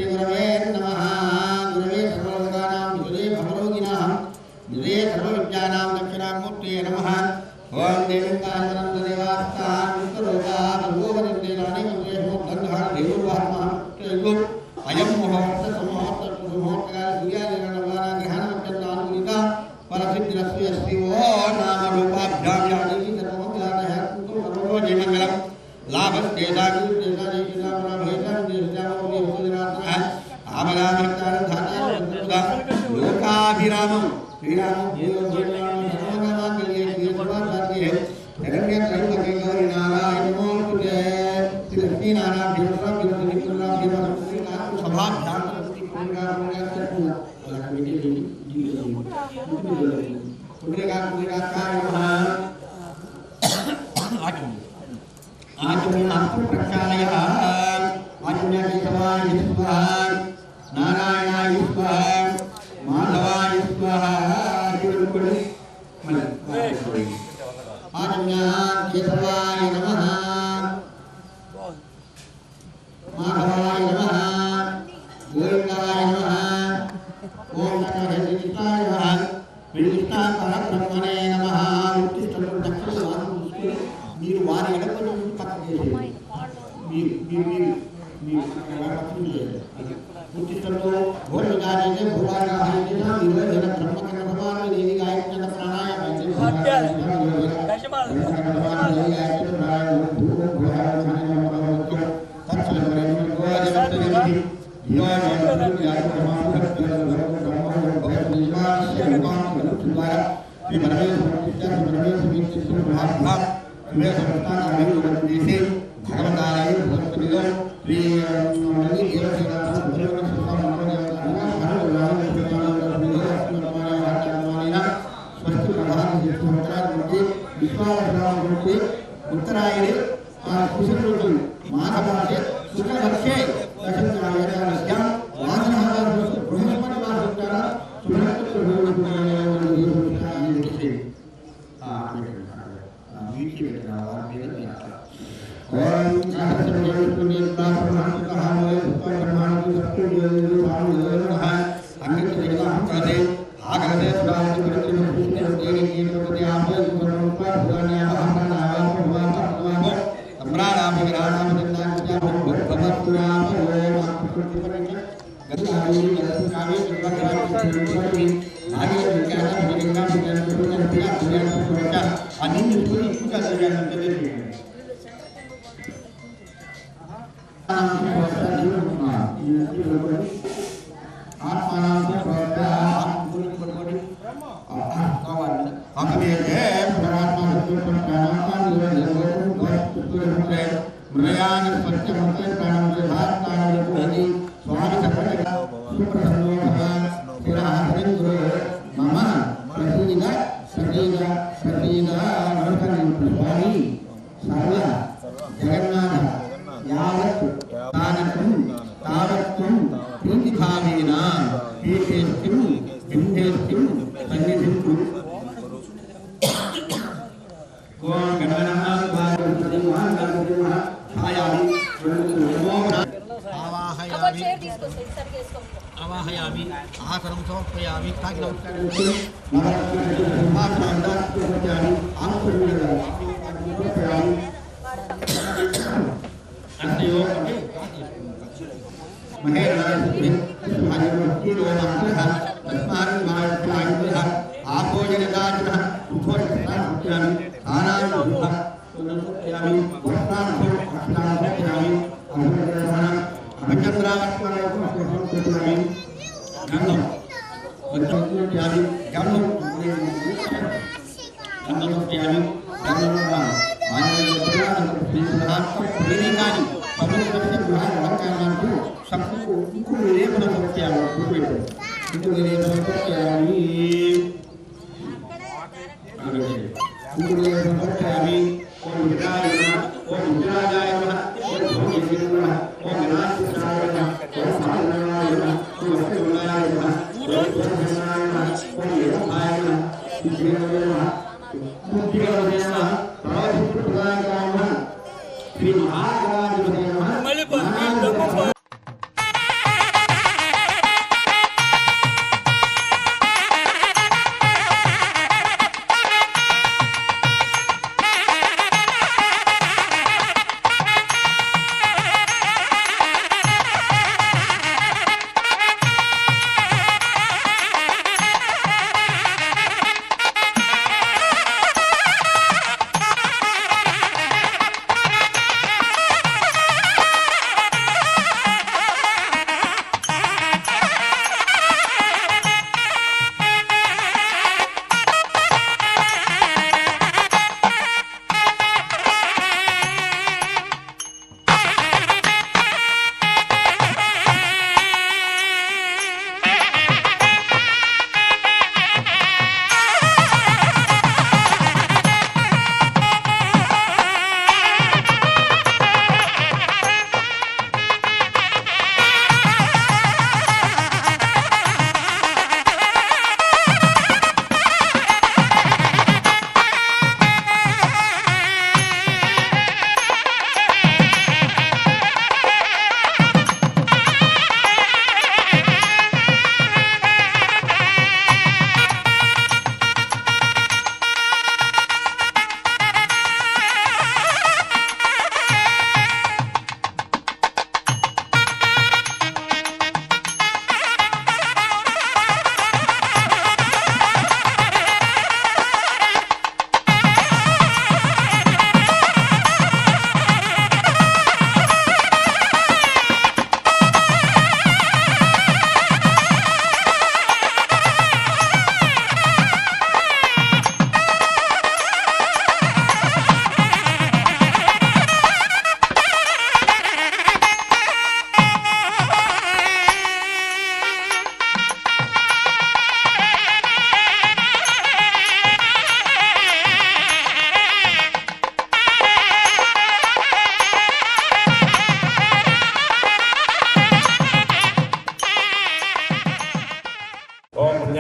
श्री गुरवे नमः गुरवे सर्वलोकानां विजये भवरोगिणां विजये सर्वविद्यानां दक्षिणामूर्तये नमः ओम देवकानंदनं देवास्तां उत्तरोगा भगवन्तेनानि वन्देहो धन्यः देववाहमः तेगु अयं मुहूर्त समूहत मुहूर्तकाल सूर्यादीनां नवानां ग्रहाणां परसिद्धिरस्ति अस्ति ओ नाम रूपाभ्यां यादि सर्वमङ्गलाय कुतु सर्वोजय मङ्गलम् लोकाभिरामं आत्मनात्म प्रक्षालयः आत्मनिर्भराय स्वाहा नारायणाय स्वाहा माधवाय स्वाहा केशवाय नमः माधवाय नमः गोविन्दाय नमः ओम नमः विष्णा परब्रह्मणे नमः उत्तिष्ठतु दक्षिणां మీరు వారి ఎడపడి పక్కన చేసేది ఉచితంలో భోజనాన్ని భూవారాన్ని నిర్వహణ బ్రహ్మకర్మమాన దేవి గాయత్రి ప్రాణాయామ उत्तरायणे कुशलुटु माघमासे शुक्लपक्षे दशमयां वासनः बृहस्पतिवासुत्तर आवाहयामि आसनं समर्पयामि Mali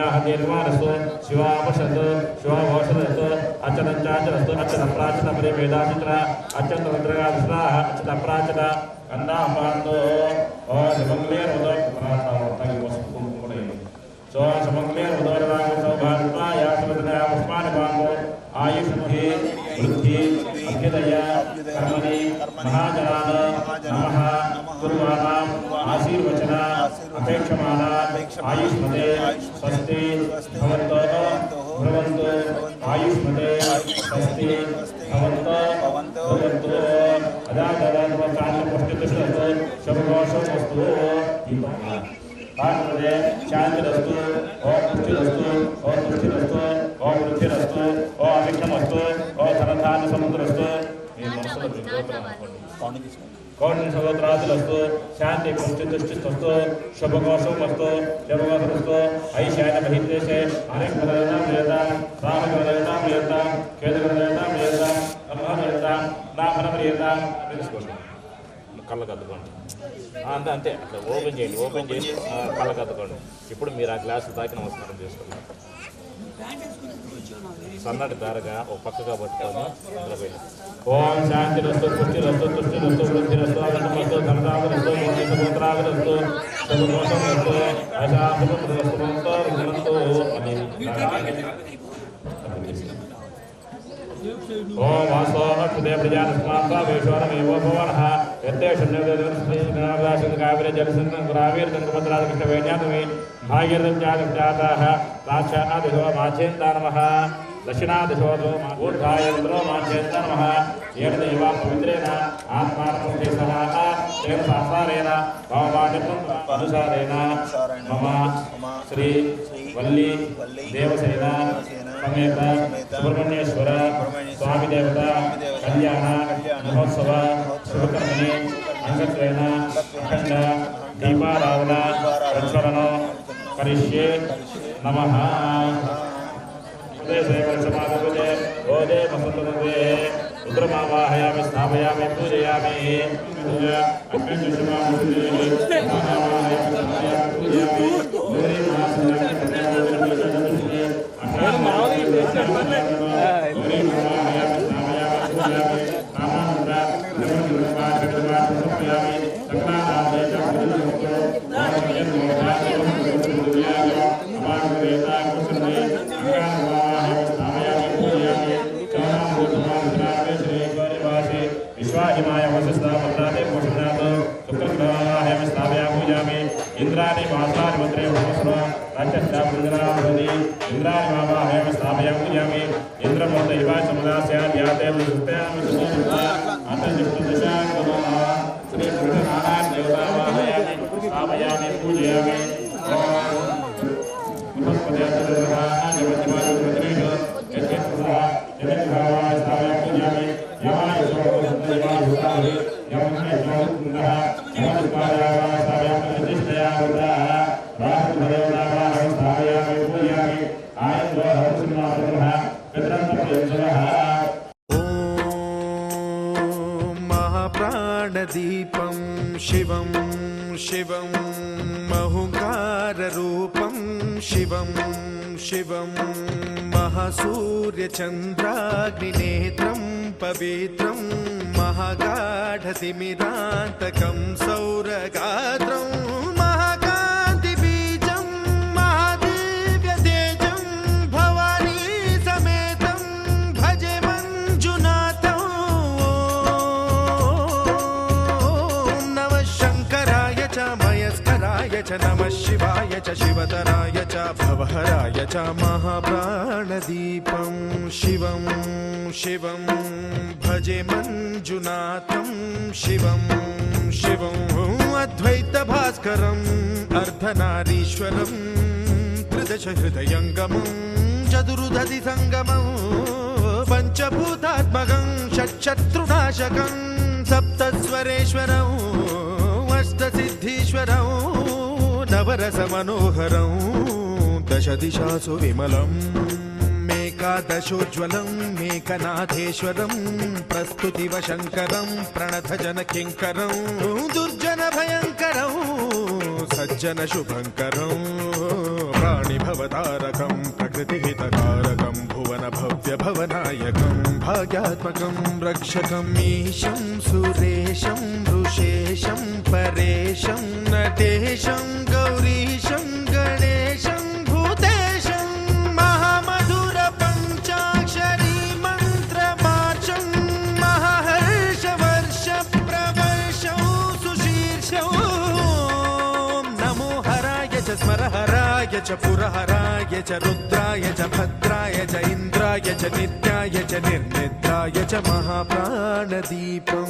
यज्ञाः दीर्घमानस्तु शिवापशन्तु शिवाभोषणस्तु अर्चनञ्चाचनस्तु अर्चनप्राचनपरिवेदाचित्र अर्चनरुद्रगाविश्राः अर्चनप्राचन अन्नापान्तो आयुष्महे वृद्धि अभ्युदय कर्मणि महाजनान नमः कुर्वाणाम् आशीर्वचन अपेक्षमाण आयुष्मते स्वस्ति भवन्तः भवन्तु आयुष्मते स्वस्ति भवन्तः भवन्तु अदागदात्मकान्यपुष्टितुष्टस्तु शुभघोषमस्तु भारते शांतिरस्तु ओम पुष्टिरस्तु ओम पुष्टिरस्तु ओम वृद्धिरस्तु ओम अभिक्षमस्तु ओम धनधान्य समुद्रस्तु कौंडिन्य सहोदरादिलस्तु शांति पुष्टितुष्टिस्तु शुभघोषमस्तु शुभघोषमस्तु ऐशान्य बहिर्देशे आर्यग्रहणेन प्रियता रामग्रहणेन प्रियता केतुग्रहणेन प्रियता ब्रह्मग्रहणेन नामन प्रियता కళ్ళకు అద్దుకోండి అంతే అంతే అట్లా ఓపెన్ చేసి కళ్ళకు అద్దుకోండి. ఇప్పుడు మీరు ఆ గ్లాసులు తాకి నమస్కారం చేసుకున్నారు. సన్నటి దారగా ఒక పక్కగా పట్టుకొని అందులో వెళ్ళి ఓం శాంతి రస్తు పుష్టి రస్తు తుష్టి రస్తు వృద్ధి రస్తు అనంతమస్తు ధనదాగరస్తు సముద్రాగరస్తు సముద్రోషం రస్తు అశాంతరస్తు అని ओम वासो अक्षुदे प्रजानस्मात्वा वेश्वरमेवो भवनः यत्ते शून्यवेदनकाव्रे जलसंगं गुरावीर गंगपत्रादिकृष्णवेण्यातमे भागीरथजाताः साक्षादिशो माचेन्दा नमः दक्षिणादिशो ऊर्ध्वायन्द्रो माचेन्दा नमः येन देवा पवित्रेण आत्मानमस्ते सह तेन सासारेण भवमान्यत्वं अनुसारेण मम श्री वल्ली देवसेन समेत सुब्रह्मण्येश्वर स्वामी देवता कल्याण महोत्सव शुभकर्मणि अंगत्वेन अखंड दीपाराधना प्रज्वलन करिष्ये नमः. समागते गोदे वसंतनदे रुद्रमावाहयामि स्थापयामि पूजयामि विश्वाहिमाय वसिष्ठा पत्रादे पोषणात् शुक्रग्रहायामि स्थापयामि पूजयामि इंद्राणि मासानि मन्त्रे भवस्व राज्यस्य पुनरावधि इंद्राणि मावाहयामि स्थापयामि पूजयामि इंद्रमोद इवाय समुदास्यात् याते वसुस्त्यामि सुखा अन्तर्दिष्टदिशां नमः श्री कृष्णनारायण देवतावाहयामि स्थापयामि पूजयामि महाप्राणदीपं शिवं शिवं महुकाररूपं शिवं शिवं महासूर्यचन्द्राग्निनेत्रं पवित्रं महागाढतिमिरान्तकं सौरगात्रं महाकान्तिबीजं महादिव्यतेजं भवानी समेतं भजे मञ्जुनाथं. नमः शङ्कराय च मयस्कराय च नमः शिवाय च शिवतराय च भवहराय च महाप्राणदीपं शिवं शिवं भजे मञ्जुनाथं शिवं शिवं अद्वैतभास्करम् अर्धनारीश्वरं त्रिदशहृदयङ्गमं चतुर्दधिसङ्गमं पञ्चभूतात्मकं षट्शत्रुनाशकं सप्तस्वरेश्वरम् अष्टसिद्धीश्वरं नवरसमनोहरं दशदिशासु विमलम् मेकादशोज्ज्वलं मेकनाथेश्वरं प्रस्तुतिवशङ्करं प्रणतजनकिङ्करं दुर्जनभयङ्करं सज्जनशुभङ्करं प्राणिभवतारकं प्रकृतिहितकारकं भुवनभव्यभवनायकं भाग्यात्मकं रक्षकम् ईशं सुरेशं ऋषेशं परेशं नटेशं गौरीशं गणेशं भूतेशं महामधुर पञ्चाक्षरी मन्त्रमार्चं महाहर्षवर्ष प्रवर्षौ सुशीर्षौ नमो हराय च स्मरहराय च पुरहराय च रुद्राय च भद्राय च इन्द्राय च नित्याय च निर्निद्राय च महाप्राणदीपं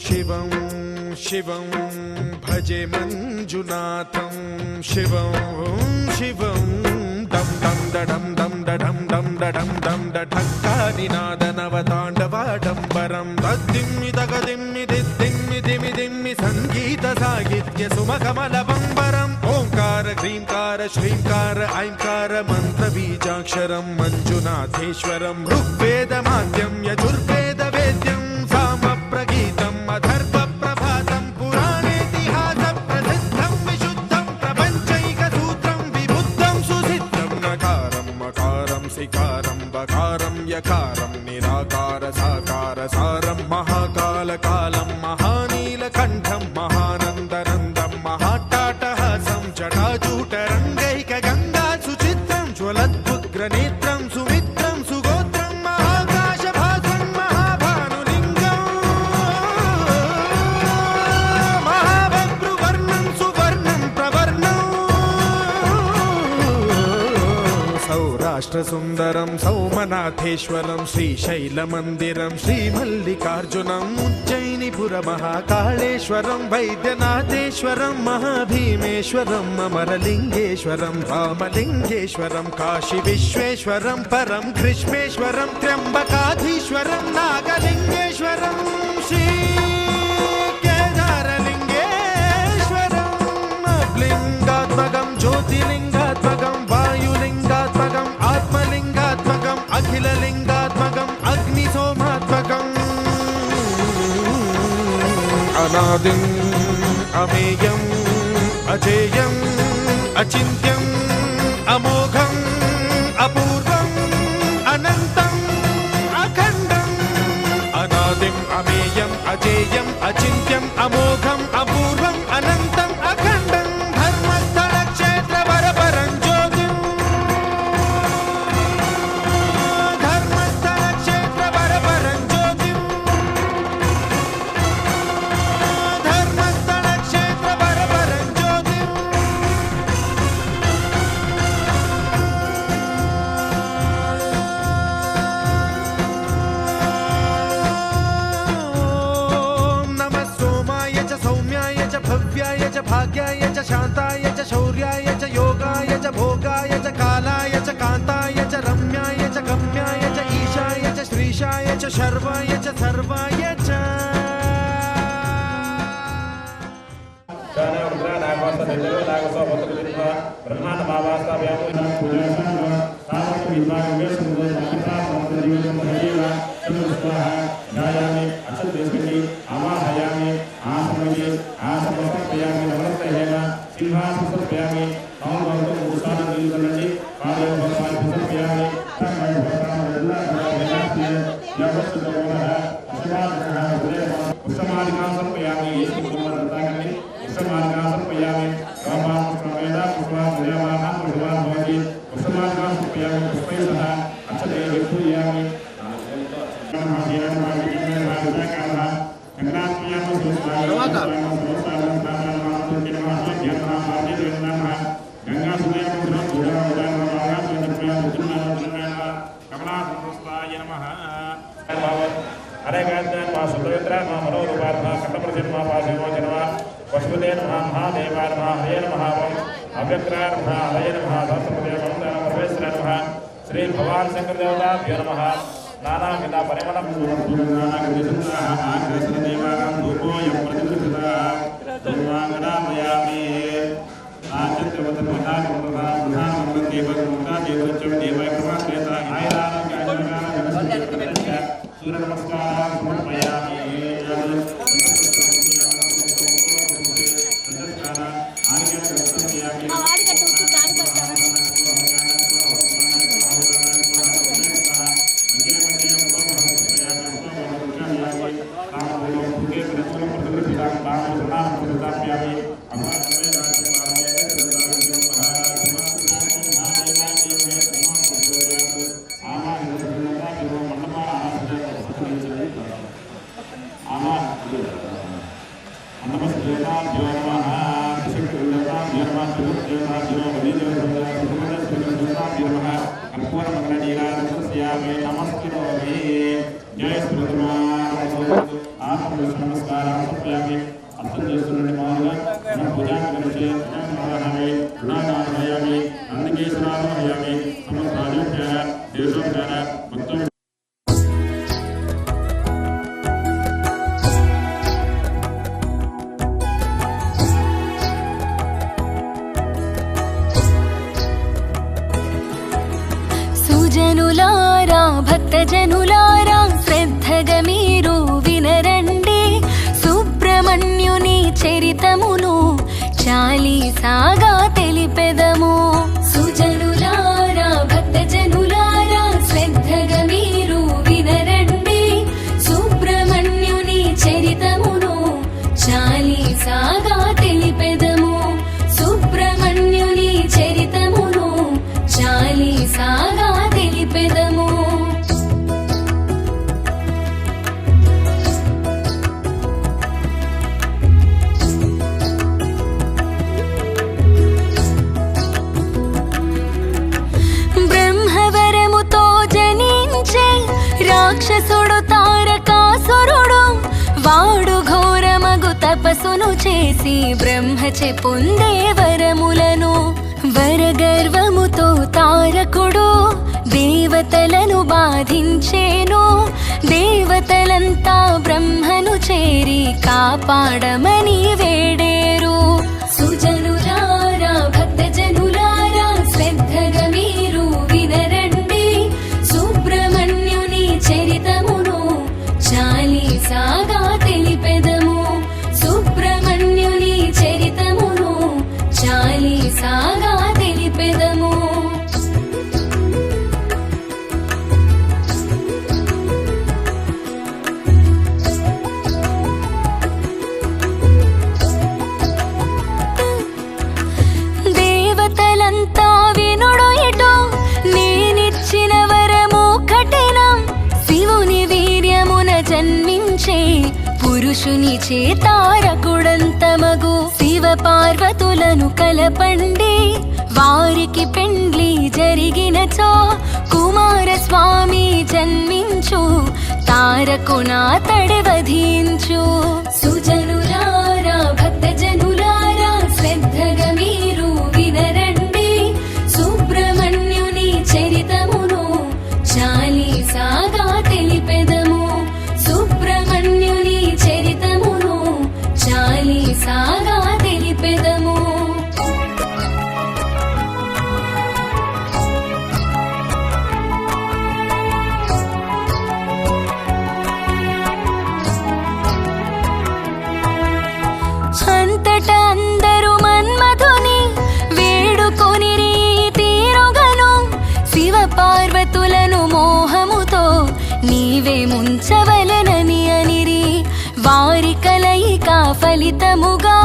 शिवं शिवं भजे मञ्जुनाथं शिवं शिवं दं दं दडं दं दडं दं दडं दं दढक्कानिनादनवताण्डवाडम्बरं तद्दिम्मि तगदिम्मि दिद्दिम्मि दिमि दिम्मि सङ्गीतसाहित्य सुमकमलबम्बरम् ओङ्कार ह्रीङ्कार श्रीङ्कार ऐङ्कार मन्त्रबीजाक्षरं मञ्जुनाथेश्वरं ऋग्वेदमाद्यं यजुर्वेदवेद्यं सामप्रगीतम् अथर्वप्रभातं पुराणेतिहासप्रसिद्धं विशुद्धं प्रपञ्चैकसूत्रं विबुद्धं सुसिद्धं नकारं मकारं सिकारं बकारं यकारं निराकार साकार सारं महाकालकालं महानीलकण्ठं महानन्दनन्दं महाट्टाटहासं जटाजूटरङ्गैकगङ्गा सुचित्रं ज्वलद्भुग्रनेत्रं सुमित्रं सुगोत्रं महाकाशभासं महाभानुलिङ्गं महाभद्रुवर्णं सुवर्णं प्रवर्णं सौराष्ट्रसुन्दरं सौमनाथेश्वरं श्रीशैलमन्दिरं श्रीमल्लिकार्जुनम् उज्जयिनीपुरमहाकाळेश्वरं वैद्यनाथेश्वरं महाभीमेश्वरम् अमरलिङ्गेश्वरं रामलिङ्गेश्वरं काशीविश्वेश्वरं परं ग्रीष्मेश्वरं त्र्यम्बकाधीश्वरं नागलिङ्गेश्वरं श्रीकेदारलिङ्गेश्वरम् अब्लिङ्गात्मकं ज्योतिलिङ्गात्मकं वायुलिङ्गात्मकम् आत्मलिङ्गात्मकम् अखिललिङ्गात्मकम् अग्निसोमात्मकम् अनादिम् अमेयम् अजेयम् अचिन्त्यम् अमोघम् अपूर्वम् अनन्तम् अखण्डम् अनादिम् अमेयम् अजेयम् अचिन्त्यम् अमोघम् अपूर्वम् अनन्तम् अखण्डम् धर्मस्थलक्षेत्रवरपरं ज्योतिम् धर्मस्थलक्षेत्रवरपरं ज्योतिम् धर्मस्थलक्षेत्रवरपरं ज्योतिम् नमः सोमाय च सौम्याय च भव्याय च भाग्याय च शान्ताय च शौर्याय च योगाय च भोगाय च कालाय च कान्ताय च रम्याय च गम्याय च ईशाय च श्रीशाय च शर्वाय च सर्वाय च श्री भगवान शंकर देवता नमः नाना विधा परिमलम सूर्य नमस्कार समर्पयामि आवाज का तो तार बजा సుజనులారా భక్తజనులారా శ్రద్ధగా మీరు వినరండి సుబ్రహ్మణ్యుని చరితమును చాలీసాగా తెలిపెదము. సుజనులారా భక్తజనులారా శ్రద్ధగా మీరు వినరండి సుబ్రహ్మణ్యుని చరితమును చాలీసాగా తెలిపెదము. సుబ్రహ్మణ్యుని చరితమును చాలీసాగా తెలిపెదము. బ్రహ్మవరముతో జనించే రాక్షసుడు తారకాసురుడు వాడు ఘోరమగు తపస్సును చేసి బ్రహ్మచే పొందే వరములను వరగర్వముతో తారకుడు దేవతలను బాధించేను. దేవతలంతా బ్రహ్మను చేరి కాపాడమని వేడేరు. సుజనులారా భక్తజనులారా శ్రద్ధగా మీరు వినరండి సుబ్రహ్మణ్యుని చరితమును చాలీసాగా తెలిపెదము. సుబ్రహ్మణ్యుని చరితమును చాలీసాగా తెలిపెదము. దేవతలంతా వినుడు ఇటు నేనిచ్చిన వరము కఠినం. శివుని వీర్యమున జన్మించే పురుషుని చేతారకుడంతమగు శివ పార్వతులను కలపండి. వారికి పెండ్లి జరిగినచో కుమారస్వామి జన్మించు తారకునాతడి వధించు. సుజనులారా భక్తజనులారా శ్రద్ధగా మీరు వినరండి సుబ్రహ్మణ్యుని చరితమును చాలీసాగా తెలిపెదము. సుబ్రహ్మణ్యుని చరితమును చాలీసాగా తెలిపెదము. అంతటా అందరూ మన్మధుని వేడుకొని తీరుగను శివ పార్వతులను మోహముతో నీవే ముంచవలెనని అనిరి. వారి కలయిక ఫలితముగా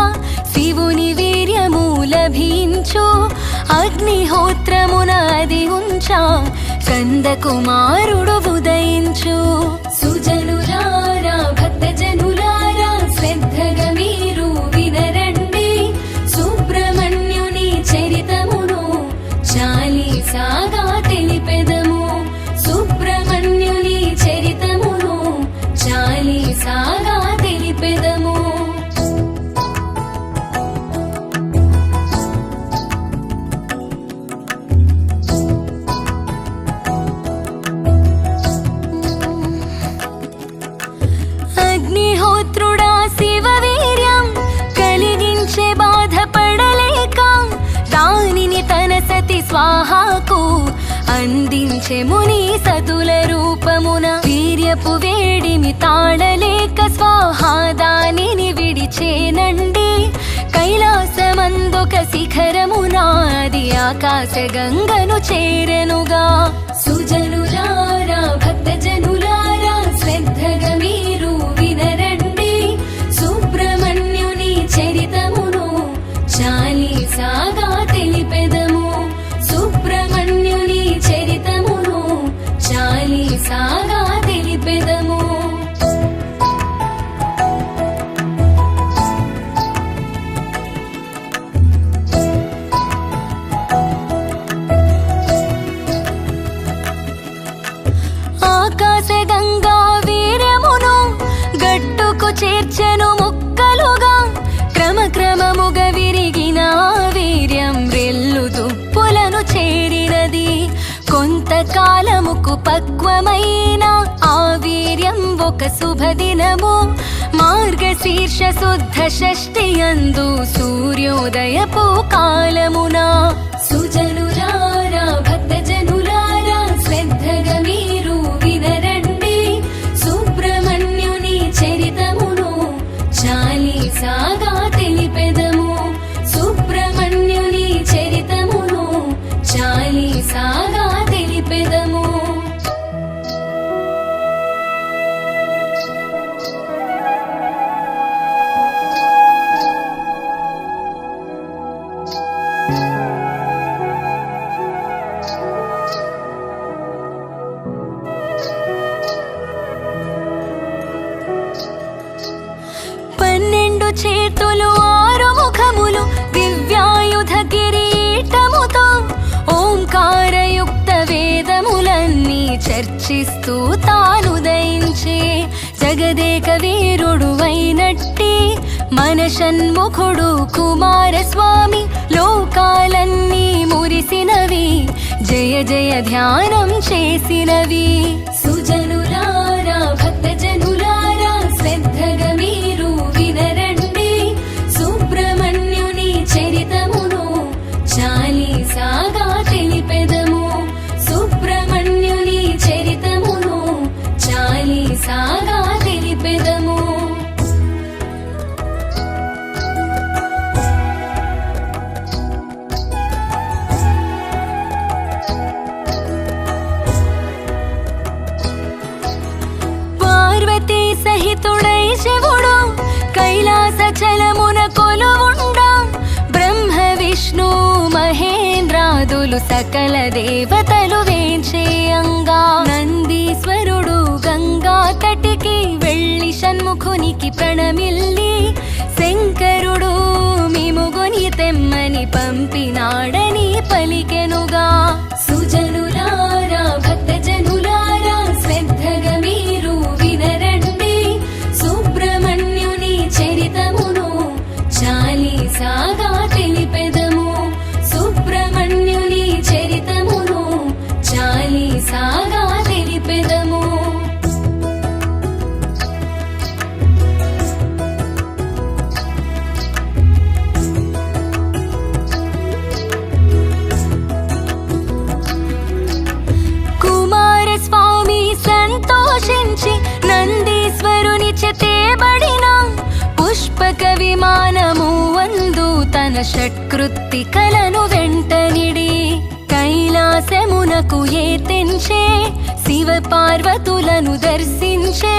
శివుని వీర్యము లభించు. అగ్నిహోత్రమున అది ఉంచా కందకుమారుడు ఉదయించు. సుజనులారా భక్తజనులారా శ్రద్ధగా మీరు వినరండి సుబ్రహ్మణ్యుని చరితమును చాలీసాగా తెలిపెదము. సుబ్రహ్మణ్యుని చరితమును చాలీసాగా తెలిపెదము. అగ్నిహోత్రుడా శివ వీర్యం కలిగించే బాధపడలేక దానిని తన సతి స్వాహాకు అందించే ముని సతుల రూపమున వీర్యపు వేడిమి తాళలేక స్వాహా దానిని విడిచేనండి. కైలాసమందొక శిఖరమునాది ఆకాశ గంగను చేరెనుగా. సుజనులారా భక్తజనులారా శ్రద్ధగా మీరు వినరండి సుబ్రహ్మణ్యుని చరితమును చాలీసాగా తెలిపెదము. సుబ్రహ్మణ్యుని చరితమును చాలీసాగా తెలిపెదము. వరకు పక్వమైన ఆ వీర్యం ఒక శుభదినము మార్గశీర్ష శుద్ధ షష్ఠి యందు సూర్యోదయపు కాలమున సుజనులారా భక్తజనులారా శ్రద్ధగా మీరు వినరండి సుబ్రహ్మణ్యుని చరితమును చాలీసాగా తెలిపెదము సుబ్రహ్మణ్యుని చరితమును చాలీసాగా తెలిపెదము చేతులు ఆరు ముఖములు దివ్యాయుధ కిరీటముతో ఓంకారయుక్త వేదములన్నీ చర్చిస్తూ తాను దయించే జగదేక వీరుడు అయినట్టి మన షణ్ముఖుడు కుమారస్వామి లోకాలన్నీ మురిసినవి జయ జయ ధ్యానం చేసినవి సుజనులారా భక్తజనులారా శ్రద్ధగా మీరు వినరండి సుబ్రహ్మణ్యుని చరితమును చాలీసాగా తెలిపెదము సుబ్రహ్మణ్యుని చరితమును చాలీసాగా తెలిపెదము పార్వతీ సహితుడై శివుడు కైలాస చలమున కొలువుండా బ్రహ్మ విష్ణు మహేంద్రాదులు సకల దేవతలు వేంచేయంగా నందీశ్వరుడు గంగా తటికి వెళ్ళి షణ్ముఖునికి ప్రణమిల్లి శంకరుడు మిముగుని తెమ్మని పంపినాడని పలికెనుగా సుజనులారా భక్తజనులారా శ్రద్ధగా మీరు వినరండి సుబ్రహ్మణ్యుని చరితమును చాలీసాగా తెలిపెదము సుబ్రహ్మణ్యుని చరితమును చాలీసాగా తెలిపెదము కుమారస్వామి సంతోషించి నందీశ్వరుని చేతబడిన పుష్పక విమానము వందు తన షట్కృత్తికలను వెంటనిడి కైలాసమునకు ఏతెంచే శివ పార్వతులను దర్శించే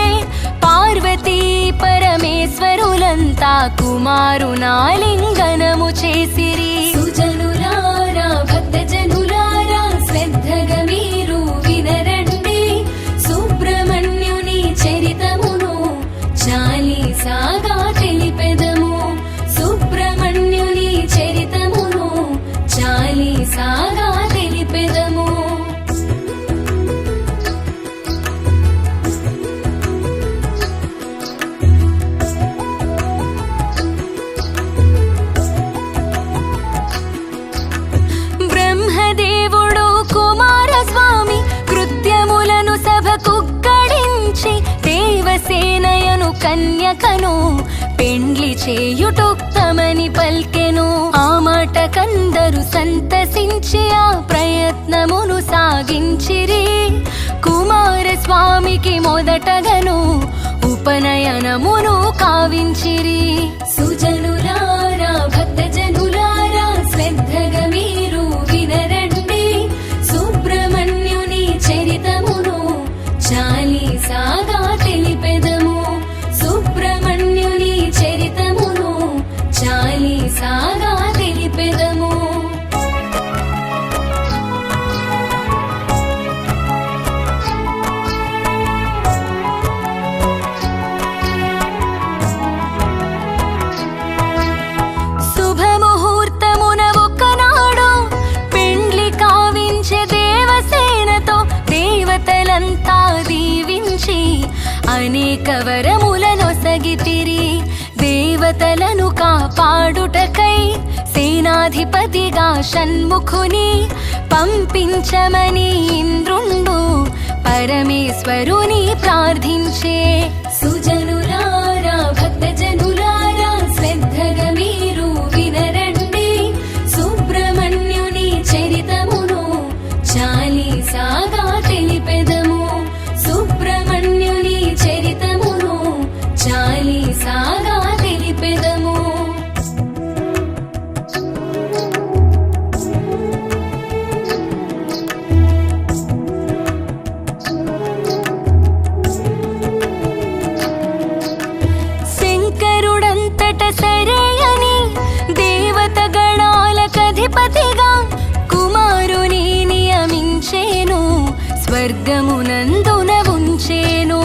పార్వతీ పరమేశ్వరులంతా కుమారునాలింగనము చేసిరి సుజనులారా భక్తజనులారా శ్రద్ధగా మీరు వినరండి సుబ్రహ్మణ్యుని చరితమును చాలీసాగా తెలిపెదము సుబ్రహ్మణ్యుని చరితమును చాలీసాగా తెలిపెదము బ్రహ్మదేవుడు కుమారస్వామి కృత్యములను సభకు గడించి దేవసేనయను కన్యకను పెండ్లి చేయుటోక్తమని పల్కెను ఆ మాట కందరు సంతసించి ఆ ప్రయత్నమును సాగించిరి కుమారస్వామికి మొదటగను ఉపనయనమును కావించిరి సుజనులారా భక్తజనులారా శ్రద్ధగా మీరు వినరండి సుబ్రహ్మణ్యుని చరితమును చాలీసాగా తెలిపెదము సుబ్రహ్మణ్యుని చరితమును చాలీసాగా తెలిపెదము శుభముహూర్తమున ఒకనాడు పెండ్లి కావించే దేవసేనతో దేవతలంతా దీవించి అనేక వరములనొసగితిరి దేవతలను కాపాడుటకై సేనాధిపతిగా షణ్ముఖుని పంపించమని ఇంద్రుండు పరమేశ్వరుని ప్రార్థించే. సుజనులారా భక్తజనులారా శ్రద్ధగా మీరు వినరండి, సుబ్రహ్మణ్యుని చరితమును చాలీసాగా తెలిపెదము. సుబ్రహ్మణ్యుని చరితమును చాలీసాగా తెలిపెదము. శంకరుడంతట సరేయని దేవత గణాలకధిపతిగా కుమారుని నియమించేను, స్వర్గమునందున ఉంచేను.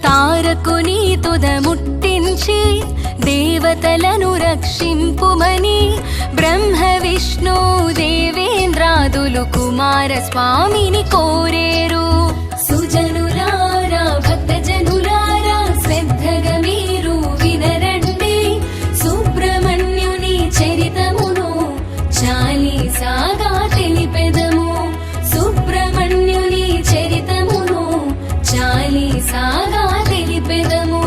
తారకుని తుద ముట్టించి దేవతలను రక్షింపుమని బ్రహ్మ విష్ణు దేవేంద్రాదులు కుమారస్వామిని కోరేరు. సుజనులారా భక్తజనులారా శ్రద్ధగా మీరు వినరండి, సుబ్రహ్మణ్యుని చరితమును చాలీసాగా తెలిపెదము. సుబ్రహ్మణ్యుని చరితమును చాలీసాగా తెలిపెదము.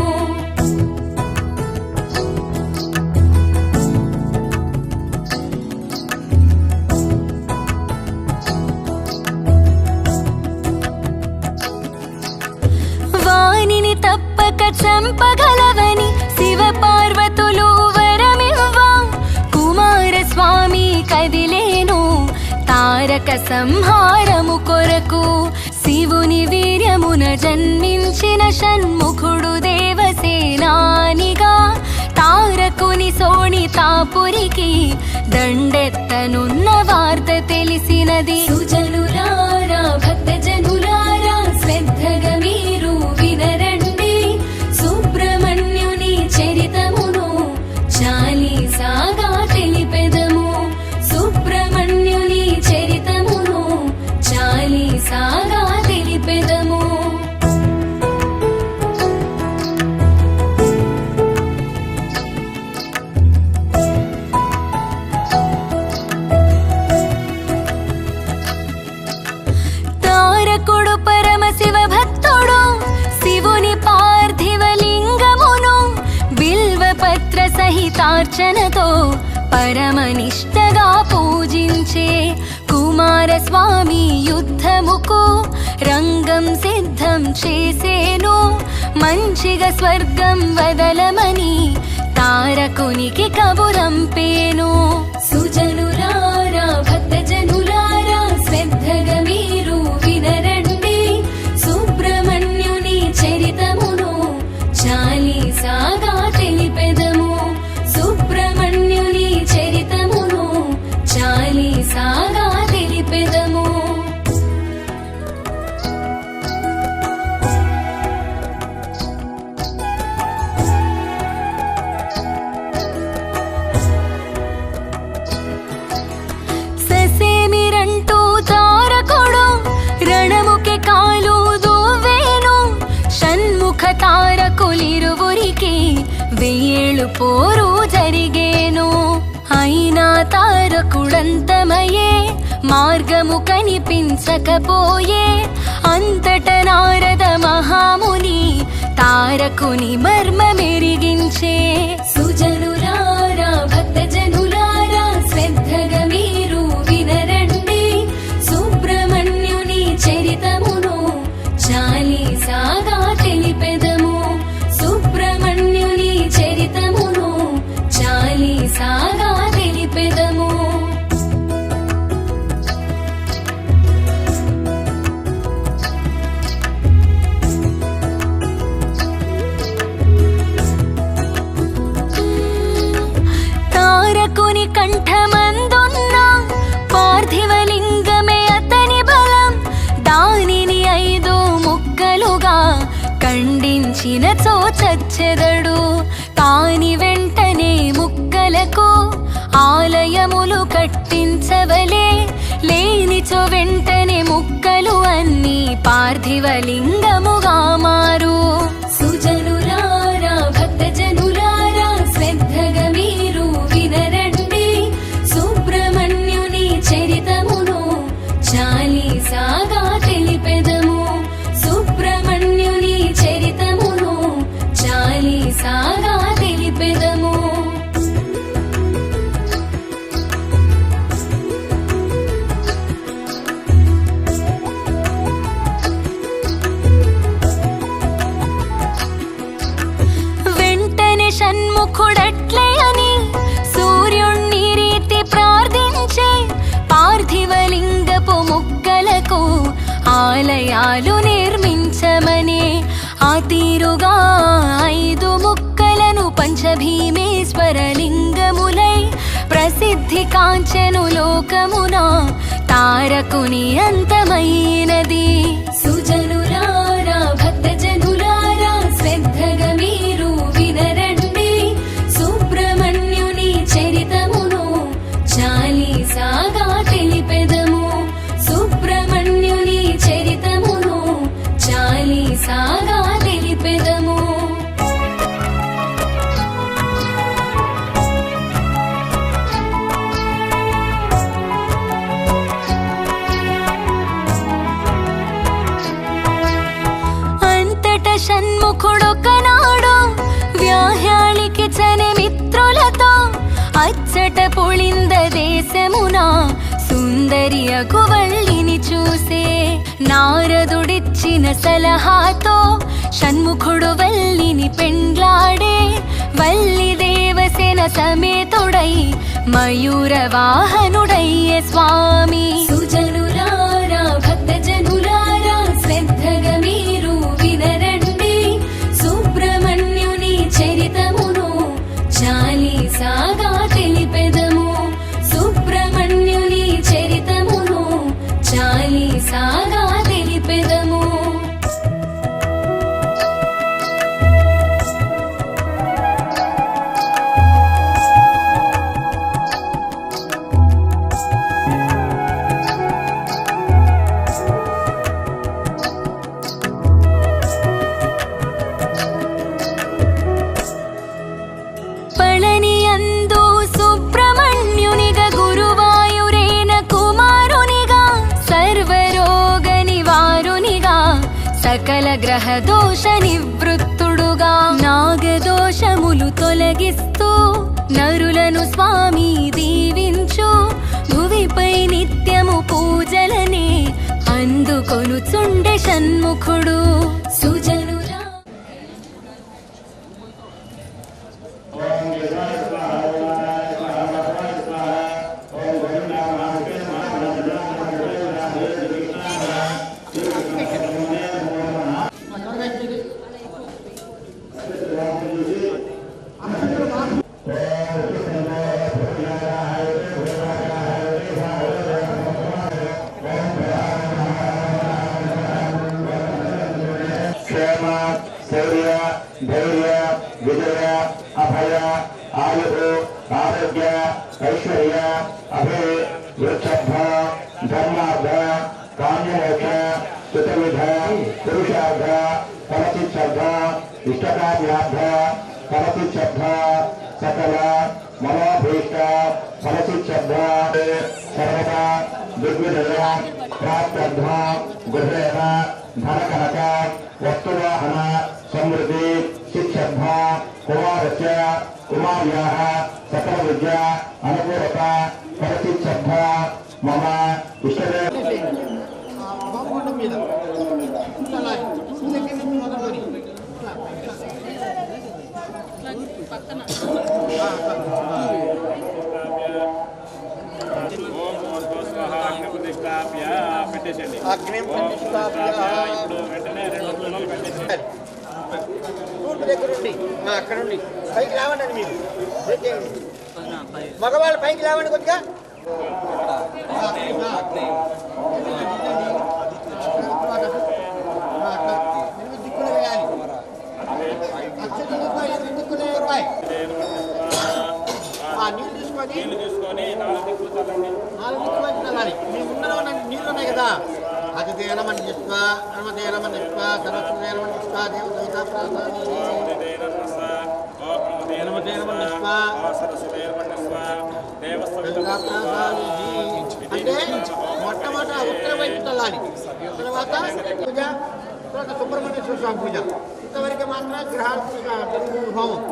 వానిని తప్పక చంపగలవని శివ పార్వతులు వరమివ్వా, కుమారస్వామి కదిలేను తారక సంహారము కొరకు. శివుని వీర్యమున జన్మించిన షణ్ముఖుడు దేవసేనానిగా తారకుని శోణితాపురికి దండెత్తనున్న వార్త తెలిసినది. సుజనులారా భక్తజనులారా శ్రద్ధగా మీరు వినరండి, సుబ్రహ్మణ్యుని చరితమును చాలీసాగా తెలిపెదము. సుబ్రహ్మణ్యుని చరితమును చాలీసాగా తెలిపెదము. తారకుడు పరమశివ భక్తుడు శివుని పార్థివ లింగమును బిల్వపత్ర సహితార్చనతో పరమనిష్టగా పూజించే. కుమారస్వామి యుద్ధముకు రంగం సిద్ధం చేసేను, మంచిగా స్వర్గం వదలమని తారకునికి కబురంపేను. సుజనులారా భక్తజనులారా శ్రద్ధగా మీరు వినరండి, సుబ్రహ్మణ్యుని చరితమును చాలీసాగా తెలిపెదము. సుబ్రహ్మణ్యుని చరితమును చాలీసాగా తెలిపెదము. ససేమిరంటూ తారకుడు రణముకి కాలు దూవేను, షణ్ముఖ తారకులిరువురికి 1000 పోరు జరిగేను. అయినా తారకుడంతమయే మార్గము కనిపించకపోయే. అంతట నారద మహాముని తారకుని మర్మమెరిగించే. సుజనులారా భక్తజనులారా శ్రద్ధగా మీరు వినరండి, సుబ్రహ్మణ్యుని చరితమును చాలీసాగా తెలిపెదము. సుబ్రహ్మణ్యుని చరితమును చాలీసాగా తెలిపెదము. తారకుని కంఠమందున్న పార్థివలింగమే అతని బలం, దానిని 5 ముక్కలుగా ఖండించినచో చచ్చెదడు. కాని వెంటనే ముక్కలకు ఆలయములు కట్టించవలే, లేనిచో వెంటనే ముక్కలు అన్నీ పార్థివలింగముగా మారు. సుజనులారా భక్తజనులారా శ్రద్ధగా మీరు వినరండి, ఆలయాలు నిర్మించమనే. ఆ తీరుగా 5 ముక్కలను పంచభీమేశ్వర లింగములై ప్రసిద్ధి కాంచెను లోకమున. తారకుని అంతమైనది. సుజనులారా భక్తజనులారా శ్రద్ధగా మీరు వినరండి. సుబ్రహ్మణ్యుని చరితమును చాలీసాగా తెలిపెదము. సుబ్రహ్మణ్యుని చరితమును చాలీసాగా తెలిపెదము. షణ్ముఖుడొకనాడు వ్యాహ్యాళికి చని మిత్రులతో అచ్చట పొళింద దేశమున సుందరి అగువల్లిని చూసే. నారదుడిచ్చిన సలహాతో షణ్ముఖుడు వల్లిని పెండ్లాడే. వల్లి దేవసేన సమేతుడై మయూర వాహనుడయ్యే స్వామి. సుజనులారా భక్తజనులారా శ్రద్ధగా మీరు వినరండి. సుబ్రహ్మణ్యుని చరితమును చాలీసాగా తెలిపెదము. సుబ్రహ్మణ్యుని చరితమును చాలీసాగా తెలిపెదము. పళనియందు సుబ్రహ్మణ్యునిగా గురువాయురేన కుమారునిగా సర్వరోగ నివారునిగా సకల గ్రహ దోష నివృత్తుడుగా నాగదోషములు తొలగిస్తూ నరులను స్వామి దీవించు. భువిపై నిత్యము పూజలనే అందుకొనుచుండె షణ్ముఖుడు. సుజనులా క్షేమ శౌర్య ధైర్య విజయ అభయ ఆయు ఆరోగ్య ఐశ్వర్య అభయ వృక్షభ ధర్మార్థ కామ్యమోక్ష సుతవిధ పురుషార్థ ఫలసిద్ధ ఇష్టకార్యార్థ ఫలసిద్ధ సకల మనోభీష్ట ఫలసిద్ధ సర్వదా దిగ్విజయ ప్రాప్త గృహేణ ధనకనక వస్తువాహన సమృద్ధి శిక్షర్ధ కుమారస్య కుమార్యాః సకల విద్య అనుకూలత ఫలసిద్ధ మమ ఇష్టదే. మీద పక్కన దగ్గరుండి అక్కడ నుండి పైకి రావండి అని మీరు మగవాళ్ళు పైకి రావండి కొద్దిగా. దిక్కులు వేయాలి. దిక్కులే నీళ్ళు తీసుకొని 4 దిక్కులు చల్లాలి. మీ ముందర నీళ్ళు ఉన్నాయి కదా. అతిథేనమని ఇష్ట హనుమతేనమని ఇష్ట సరస్వతేనమని ఇష్ట దేవదేవతా ప్రాసాది అంటే మొట్టమొదట ఉత్తర వైపు చల్లాలి. తర్వాత పూజ, తర్వాత సుబ్రహ్మణ్యేశ్వర స్వామి పూజ. ఇంతవరకు మాత్రం గ్రహాలు హోమం.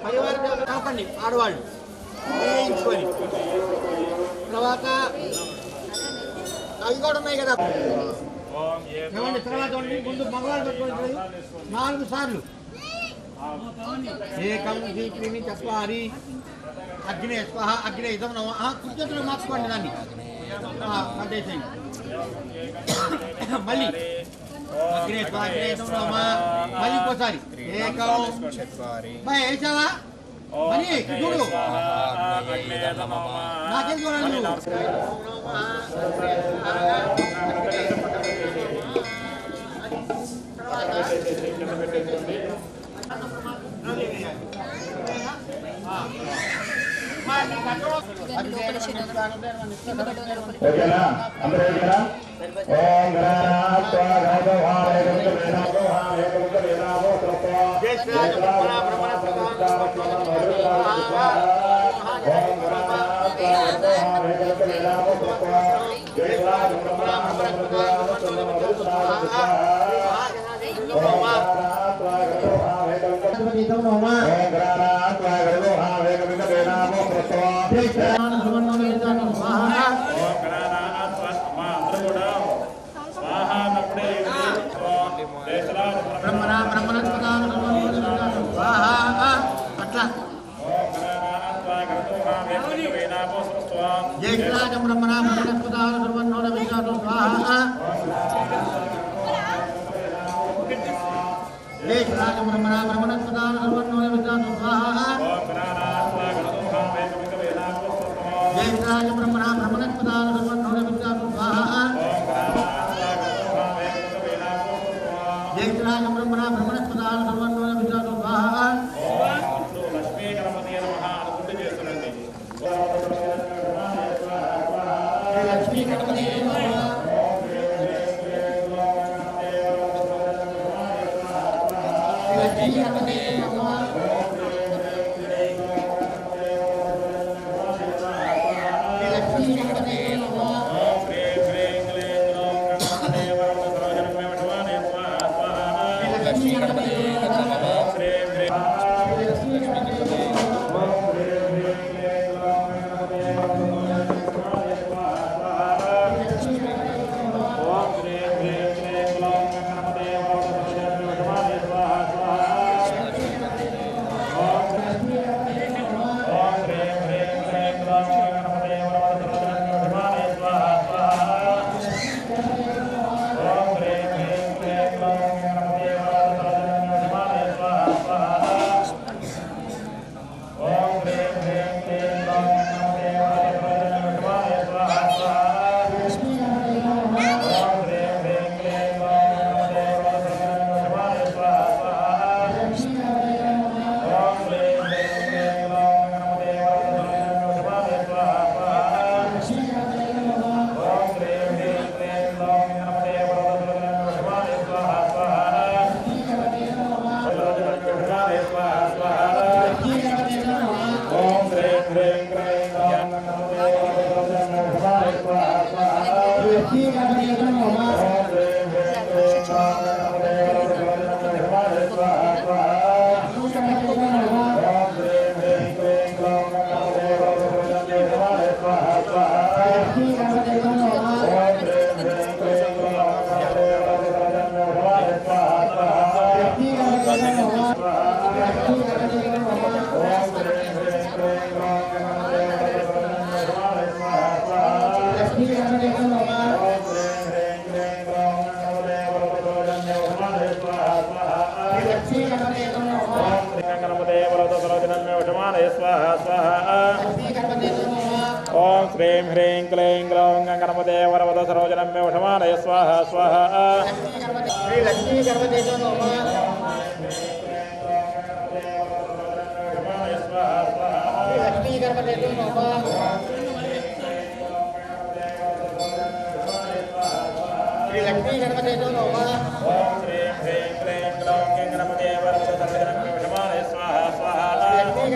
పరివార దేవత కాకండి ఆడవాళ్ళు వేయించుకొని. తర్వాత అవి కూడా ఉన్నాయి కదా ఏమండి. తర్వాత ముందు మగవాళ్ళు పెట్టుకోండి 4 సార్లు. ఏకం దీపిని చత్వారి అగ్నే స్వాహ అగ్నే ఇదం నమ. కుర్చీలు మార్చుకోండి దాన్ని. కట్టేసేయండి. మళ్ళీ అగ్రే నమ మళ్ళీ ఇంకోసారి ఏకం వేసావా మరి చూడు నాకేం చూడాలి ఓకేనా అందరూ ఓకేనా ఓం గణానాథ జయశ్రీరాజం బ్రహ్మణ బ్రహ్మణస్పదాన సర్వన్నోన విద్యాతో స్వాహా జయశ్రీరాజం బ్రహ్మణ బ్రహ్మణస్పదాన సర్వన్నోన విద్యాతో స్వాహా జయశ్రీరాజం బ్రహ్మణ బ్రహ్మణస్పదాన సర్వన్నోన విద్యాతో స్వాహా జయశ్రీరాజం బ్రహ్మణ బ్రహ్మణస్పదాన సర్వన్నోన విద్యాతో స్వాహా లక్ష్మీ గణపతి నమః అనుకుంటూ చేస్తుండండి. లక్ష్మీ గణపతి లక్ష్మీ గణపతి లక్ష్మీ గణపతి లక్ష్మీ గణపతి ఓం శ్రీం హ్రీం క్లీం గ్లౌం గణపతే వరవద సరోజనం మే వశమానయ స్వాహ స్వాహ శ్రీ లక్ష్మీ గణపతి నమః లక్ష్మీ గణపతి నమః శ్రీ లక్ష్మీ గణపతి నమః ఓం శ్రీం హ్రీం క్లీం గ్లౌం గణపతే వరవద సరోజనం మే వశమానయ స్వాహ స్వాహ లక్ష్మీ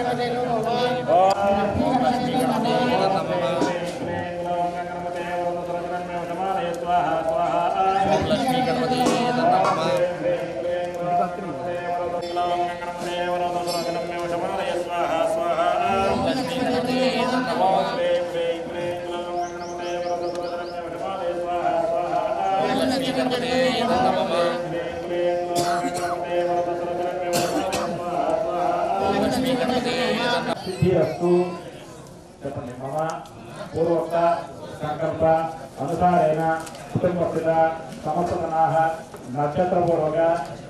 గణపతి నమః లక్ష్మీ గణపతి సిద్ధిరస్తు చెప్పండి మమ పూర్వోక్త సంకల్ప అనుసారేణ కుటుంబస్థిత సమస్తజనాః నక్షత్రపూర్వక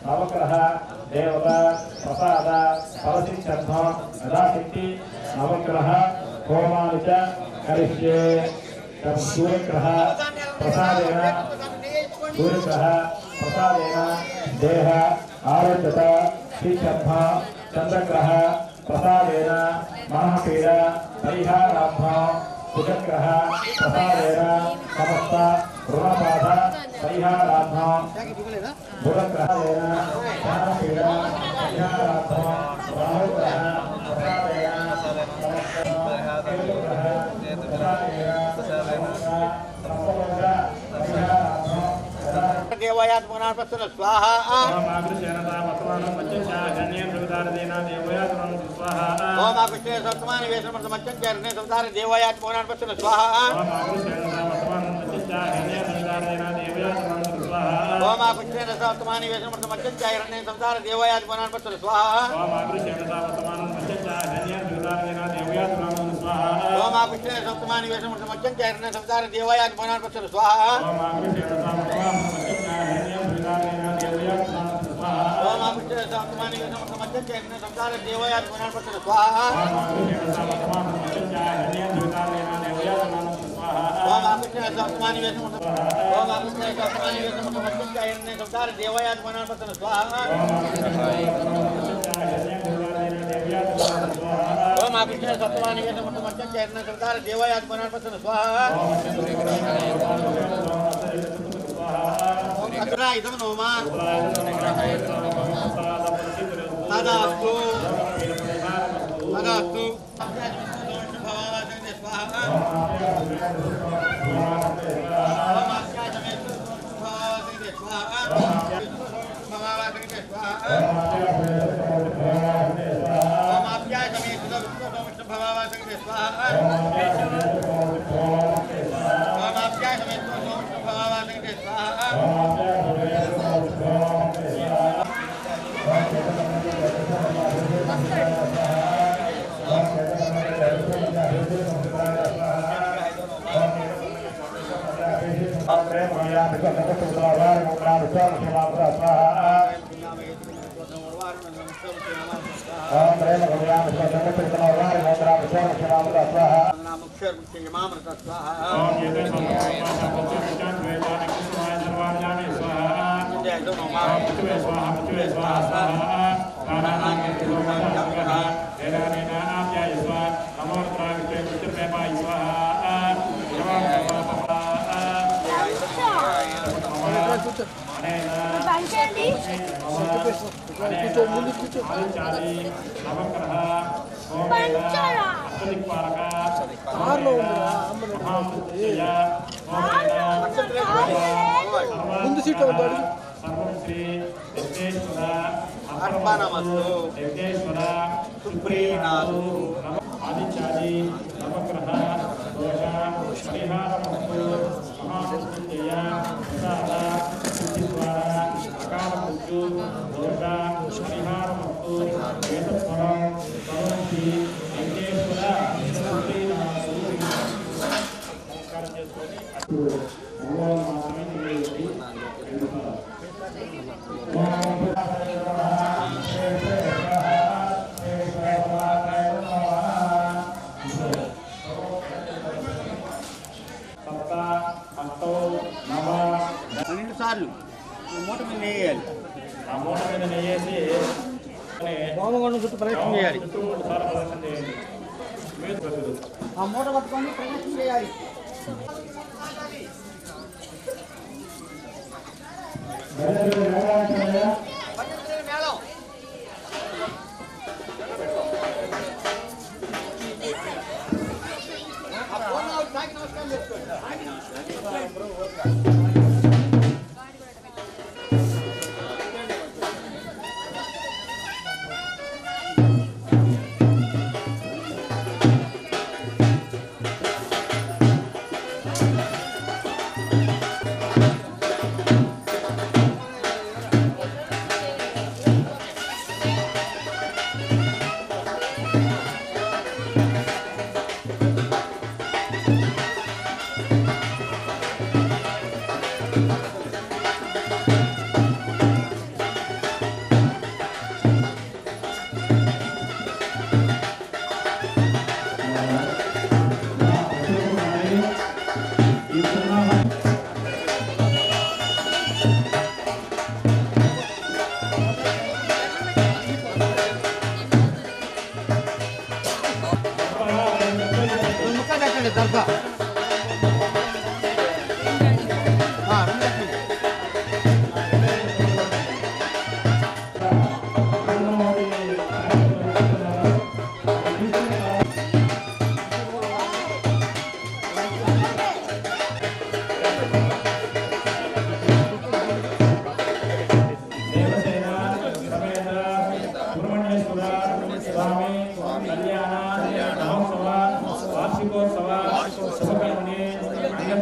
నవగ్రహ దేవత ప్రసాద ఫలసిద్ధ్యర్థం యథాశక్తి నవగ్రహ హోమాని చ కరిష్యే. సూర్యగ్రహ ప్రసాదేన దేహ ఆరోగ్యత శ్రీశర్మ చంద్రగ్రహ ప్రసాదేన మనఃపీడ పరిహారార్థం కుజగ్రహ ప్రసాదేన సమస్త రుణబాధ పరిహారార్థం బుధగ్రహేన మనఃపీడ పరిహారార్థం రాహుగ్రహ ప్రసాదేన దేవయాత్మనాపస్తున స్వాహ. ఓం ఆకృష్ణ సప్తమాని వేషమర్థ మత్స్యం చరణే సంసార దేవయాత్మనాపస్తున స్వాహ. ఓం ఆకృష్ణ సప్తమాని వేషమర్థ మత్స్యం చరణే సంసార దేవయాత్మనాపస్తున స్వాహ. ఓం ఆకృష్ణ సప్తమాని వేషమర్థ మత్స్యం చరణే సంసార దేవయాత్మనాపస్తున స్వాహ. ఓం ఆకృష్ణ సప్తమాని వేషమర్థ మత్స్యం చరణే సంసార దేవయాత్మనాపస్తున స్వాహ. ఓం ఆకృష్ణ సప్తమాని వేషమర్థ మత్స్యం చరణే సంసార దేవయాత్మనాపస్తున స్వాహ. ఓం ఆకృష్ణ సప్తమాని వేషమర్థ మత్స్యం చరణే సంసార దేవయాత్మనాపస్తున స్వాహ. ఇదం నోమా తదాస్తు తదాస్తు. ముందు సీట్ ఉంటాడు. అర్పణమస్తు సుప్రీనాథు. ఆదిత్యాది నవగ్రహ దోష పరిహారమస్తు. మహామృత్యుంజయ ప్రసాద సిద్ధిద్వార అకాల మృత్యు దోష పరిహారమస్తు. వేదస్వరం భగవంతి వెంకటేశ్వర సుప్రీనాథు. నమస్కారం చేసుకొని సార్లు మూట మీద వేయాలి. ఆ మూట మీద నెయ్యేసి హోమగుండం చుట్టూ ప్రదక్షిణ చేయాలి. సార్లు ప్రదర్శన చేయండి. ఆ మూట పట్టుకొని ప్రదక్షిణ చేయాలి. నమస్కారం చేసుకోండి.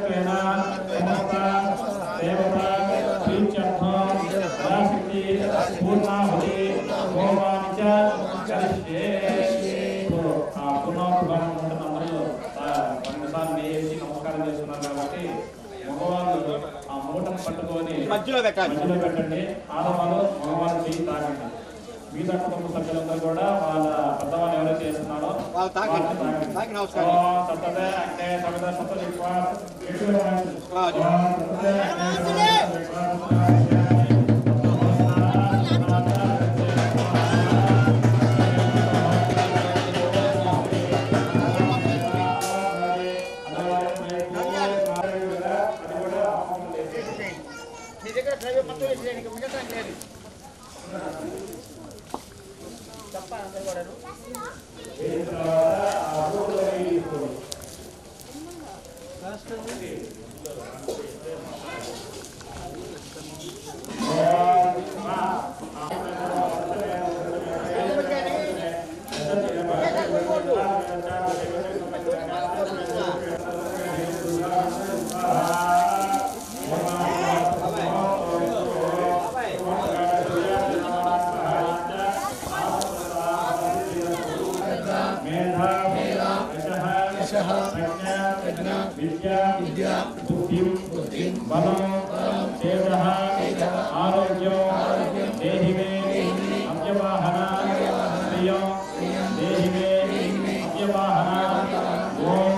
సంకల్పేన సమస్త దేవతా ప్రీత్యర్థం పరాశక్తి పూర్ణాహుతి హోమాన్ని చ కరిష్యే. ఆ పూర్ణాహుతి అందరూ 2 సార్లు వేసి నమస్కారం చేస్తున్నారు కాబట్టి మగవాళ్ళు ఆ మూటను పట్టుకొని మధ్యలో పెట్టండి. ఆడవాళ్ళు మగవాళ్ళు చేయి తాగండి. మిగతా కుటుంబ సభ్యులందరూ కూడా వాళ్ళ పెద్దవాళ్ళు ఎవరైతే చేస్తున్నారో వాళ్ళు తాకి నమస్కారం. నీ దగ్గర ద్రవ్యం మొత్తం వేసి మిగతా లేదు. విద్యా బుద్ధి బలం తేజః ఆరోగ్యం దేహి మే అవ్యవాహన శ్రియం దేహి మే అవ్యవాహన ఓం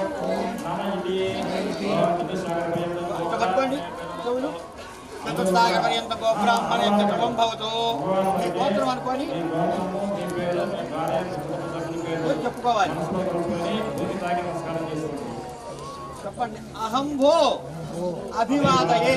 నమ ఇతి పట్టుకోండి చెవులు చతుర్థాగ పర్యంత గోబ్రాహ్మణేంద్ర శుభం భవతు. గోత్రం అనుకోని చెప్పుకోవాలి. చెప్పండి. అహం భో అభివాదయే.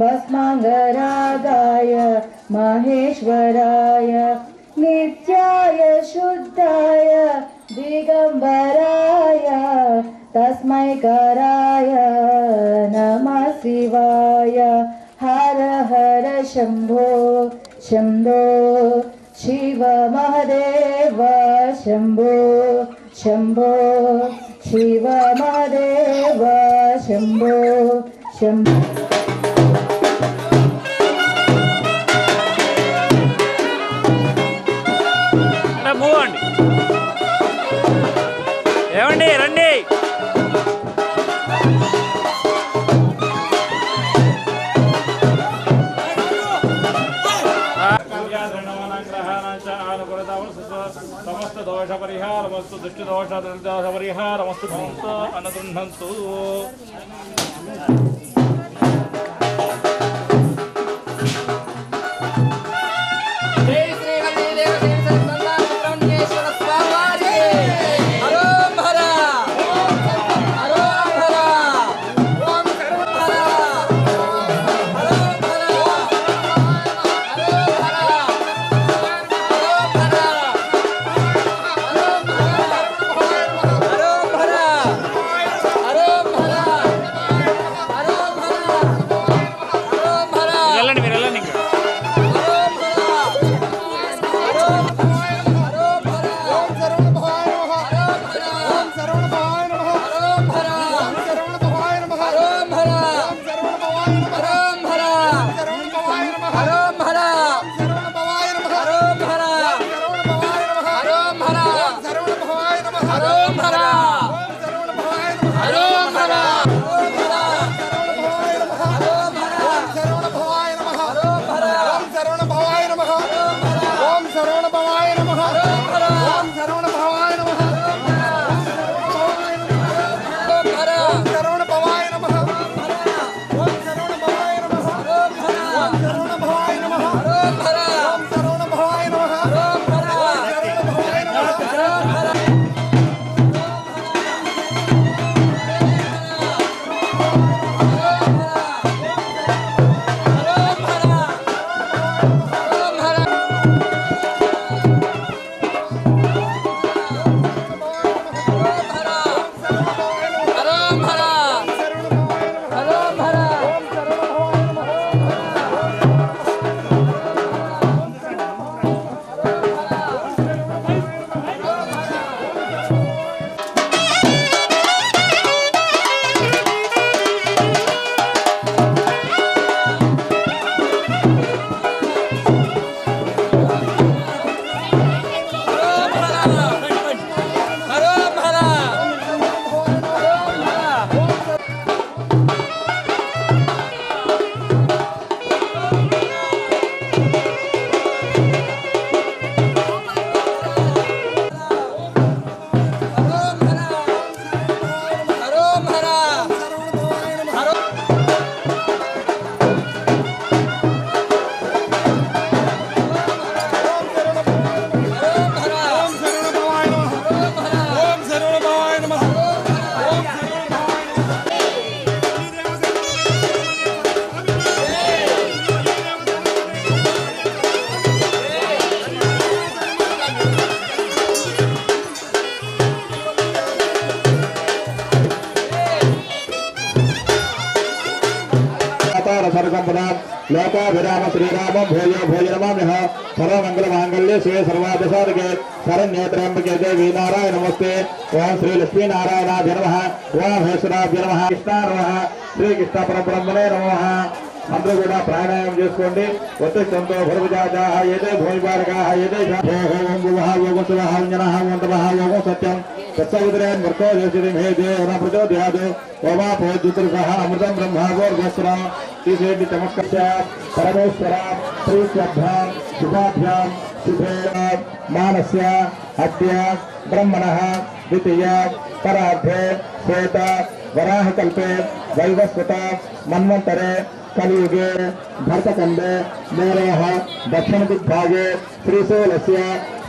भस्माङ्गरागाय महेश्वराय नित्याय शुद्धाय दिगम्बराय तस्मै कराय नमः शिवाय हर हर शम्भो शम्भो शिव महादेव शम्भो शम्भो शिव महादेव शम्भो शम्भो మూవండి ఏమండి రండి సమస్త దోష పరిహారమస్తు దృష్టి దోష పరిహారమస్తు అనుగృహంతు लोकाभिराम श्रीरामं भूयो भूय नमाम्यः सर्वमङ्गलमाङ्गल्ये शिवे सर्वादशार्गे शरण्येत्रम्बके देवी नारायण नमस्ते ओम श्री लक्ष्मी नारायणाभ्य नमः ओम महेश्वराभ्य नमः कृष्णाय नमः శ్రీకృష్ణ పరబ్రహ్మణే నమః అందరూ కూడా ప్రాణాయామం చేసుకోండి వత్తిష్టంతో భర్వజాజాః ఏదే భూమిపారకాః ఏదే ఓం భువః ఓం శివః అంజనః ఓం తపః ఓం సత్యం తత్సవితురేన్ వర్తో దేశితి మే దేవన ప్రచోదయాదు ఓమాపోద్యుతుర్గః అమృతం బ్రహ్మాగోర్గోస్రం శ్రీశేషి చమత్కర్ష పరమేశ్వర శ్రీశ్వభ్యాం శుభాభ్యాం శుభే మానస్య అద్య బ్రహ్మణః ద్వితీయ పరార్థే శ్వేత वराहकल्पे वैवस्वत मन्वंतरे कलियुगे भरतखंडे मेरः दक्षिणदिग्भागे श्रीशैलस्य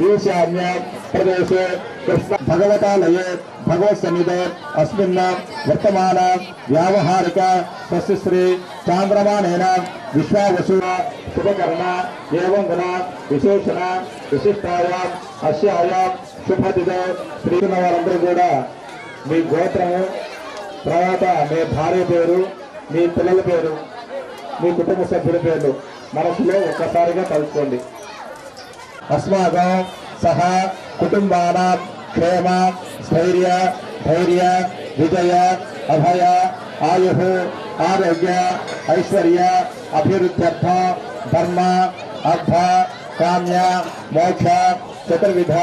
ईशान्य प्रदेशे कृष्ण भगवतालये भगवत सन्निधे अस्मिन् वर्तमान व्यावहारिक स्वस्ति श्री चांद्रमानेन विश्वावसु शुभकर्ण एवं गुण विशेषण विशिष्टायां अस्यायां शुभतिथे श्री वारंदరూ కూడా మీ గోత్రము తర్వాత మీ భార్య పేరు మీ పిల్లల పేరు మీ కుటుంబ సభ్యుల పేర్లు మనసులో ఒక్కసారిగా తలుచుకోండి. अस्माकं सह कुटुंबानां क्षेम स्थैर्य धैर्य विजय अभय आयुः आरोग्य ऐश्वर्य अभिवृद्ध्यर्थ धर्म अर्थ काम्य मोक्ष चतुर्विध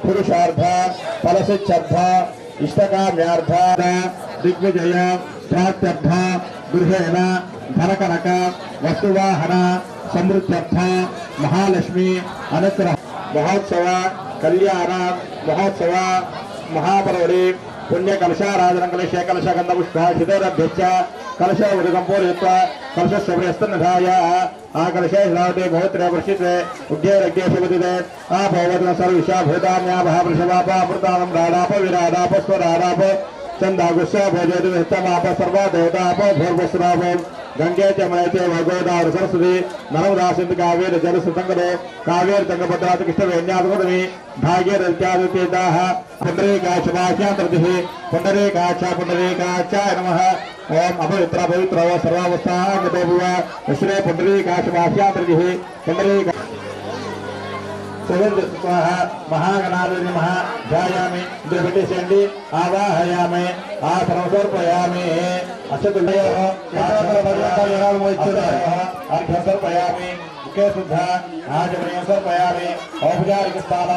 पुरुषार्थ फलसिद्ध्यर्थ इष्टकाम्यार्थ दिग्विजय प्राप्त्यर्थ गृहेण धनकनक वस्तुवाहन समृद्ध्यर्थ महालक्ष्मी अनुग्रह महोत्सव कल्याण महोत्सव महापर्वणि पुण्य कलशाराधनं कलशे कलशगंध पुष्पाक्षितैरभ्यश्च कलश उदकं पूरयित्वा कलशशोभयस्तनिधाय आ कलशे श्रावते बहुत्रे वर्षिते उद्येरग्ये शुभदिते आ भवतः सर्विषा भूतान्याभः वृषभापामृतानं राडाप विराडाप स्वराडाप चंदागुस्सा भोजयतु विहतमाप सर्वा देवताप भूर्वस्राप गंगे च मयते भगवदावर सरस्वती नर्मदा सिंधु कावेरी जलसुतंगरे कावेरी तंगभद्रात कृष्णवेण्यादि भागीरथ्यादितीर्थाः पुंडरीकाक्षमाख्यान्तर्दिः पुंडरीकाक्षाय नमः ओम अपवित्र पवित्र सर्वावस्थाः गतो भुव श्री पुंडरीकाक्षमाख्यान्तर्दिः पुंडरीक स्वाहा महागणाधिपति नमः ध्यायामि इंद्रपीठेशेंडी आवाहयामि आसनं समर्पयामि अर्घ्यं समर्पयामि मुखे शुद्ध आचमनीयं समर्पयामि औपचारिक स्थान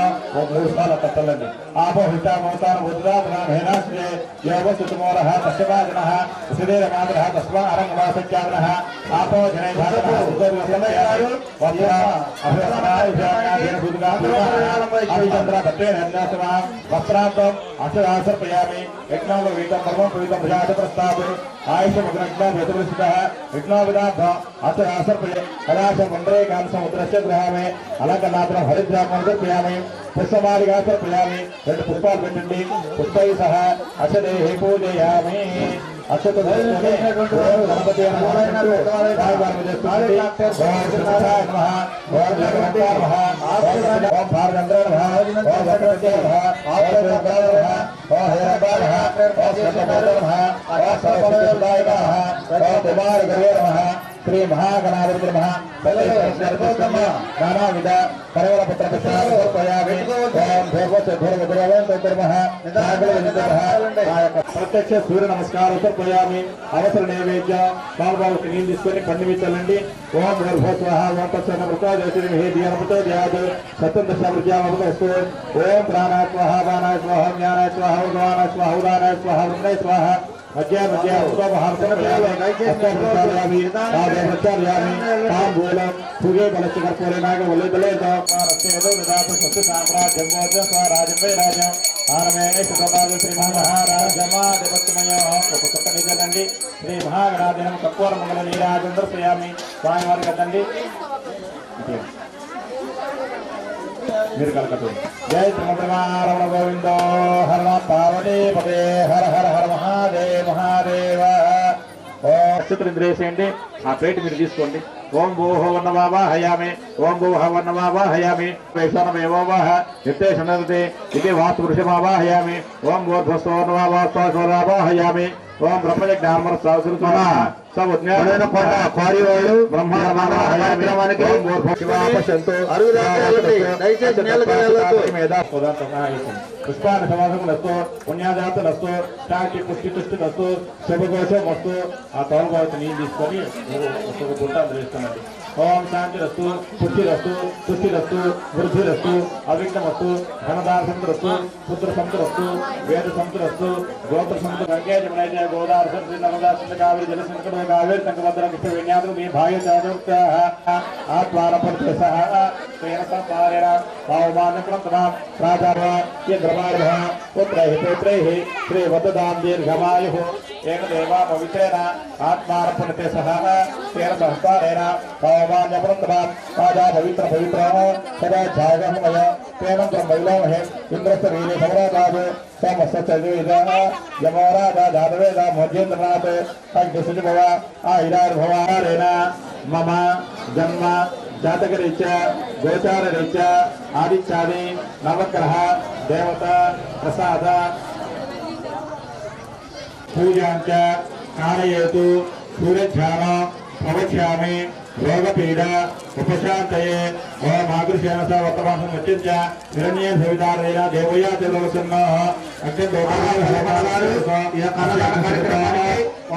स्थान तत्तलंడి आपोहिता मोतान बुद्धात्मा हेनाश्रे योवस्तुतमोरः तस्यवाजनः सुदेरमादरः तस्मा अरंगवासत्याग्रः आपो जने धातः सुदर्शनयायु वत्रा अभयसनाय जानादेन अभिचंद्र भट्टे नन्दासमा वस्त्रांतम अक्षरासर्पयामि यज्ञालो वीतं परमं पवित्रं भुजात प्रस्तावे आयुष मग्नज्ञा भेदवृष्टः यज्ञाविदाभ अक्षरासर्पये कदाच मंडरे कान समुद्रस्य ग्रहामे अलंकनाथं हरिद्रामर्पयामि पुष्पमालिका समर्पयामि రెండు పుష్పాలు పెట్టండి పుష్పై సహ అక్షదేహి పూజయామి అక్షత గణపతి श्री महागणाधिपति नमः नानाविध करवलपत्र समर्पयामि प्रत्यक्ष सूर्य नमस्कार समर्पयामि अवसर नैवेद्य बाबा नील తీసుకొని పండివించాలండి ఓం గర్భస్వః ఓం తత్సనమృతో దేశిని దియనమృతో ధ్యాదు సత్యం దశమృత్యామృతస్తు ఓం ప్రాణాయ స్వాహ వానాయ స్వాహ జ్ఞానాయ స్వాహ ఉదానాయ స్వాహ ఉదానాయ స్వాహ వృందాయ స్వాహ मध्य मध्य महाप्रयामी तांबूलम फुगे बलस्य कर्पूरे नाग वल्ले दले स्वस्ति साम्राज्यं स्वराज्यं वै राज्यं आनमेश प्रभाव श्री महाराजमाधिपत्यमयो उपसप्तनिजनंडी श्री महागणाधिपति कर्पूर मंगल नीराजं दर्शयामि स्वामी वारि कదండి మీరు కలకతుంది జై శ్రీమద్రమణ గోవిందో హర పార్వతీ పదే హర హర హర మహాదేవ మహాదేవ ఓం చిత్రేంద్రేసేయండి ఆ ప్లేట్ మీరు తీసుకోండి ఓం భూహ వర్ణవాహయామి ఓం భూహ వర్ణవాహయామి వైశ్వనమేవాహ నిర్దేశనదే ఇది వాస్తు పురుషమావాహయామి ఓం గోర్ధ్వస్వర్ణవాహయామి ఓం బ్రహ్మజ్ఞానమర సహస్రసునా సవజ్ఞాన పట కార్యవాయు బ్రహ్మమానవాహయామి ఓం గోర్ధ్వశివాపశంతో దయచేసి నేలకు వెళ్ళొద్దు మేధా పదార్థమాయసం పుష్పాన సమాసములతో పుణ్యాదాతలతో శాంతి పుష్టి తుష్టిలతో శుభఘోషమస్తు ఆ తోలుబాటు నీళ్ళు తీసుకొని ఒక గుంట వేస్తున్నాండి ఓం శాంతిరస్తు పుష్టిరస్తు తుష్టిరస్తు వృద్ధిరస్తు అవిఘ్నమస్తు ధనదార సంతరస్తు పుత్ర సంతరస్తు వేద సంతరస్తు గోత్ర సంతు గంగే జమునైతే గోదావర సంతు నర్మదా సంతు కావేరి జల సంకట కావేరి సంగభద్ర కృష్ణ విజ్ఞాతులు మీ భాగ్య చాతుర్త్యాః ఆత్మానపరిచయ సహ తేన సంపారేణ పావమానకృతనాం రాజావ యద్రమార్భ పుత్రైః శ్రీ వదదాం దీర్ఘమాయుః ఏకదేవా పవిత్రేణ ఆత్మానపరిచయ సహ తేన సంపారేణ పావమానకృతనాం రాజా పవిత్ర సదా జాగమయ तेन ब्रह्मैलोमहे इन्द्रस्य वीरे सौरादादे सोमस्य चतुर्वेदः यमोरादा दादवेदा मोजेन्द्रनाथ अग्निसुजभव आहिरार्भवारेण मम जन्म जातकरीत्या गोचाररीत्या आदित्यादि नवग्रह देवता प्रसाद पूजाञ्च कारयतु सूर्यध्यान प्रवक्ष्यामि रोगपीड उपशान्तये ओम आगृष्येण स वर्तमानं मुच्यन्त्य हिरण्ये सवितारेण देवया देवसन्नः अग्निदोषाः होमानानि यः कार्यक्रमाः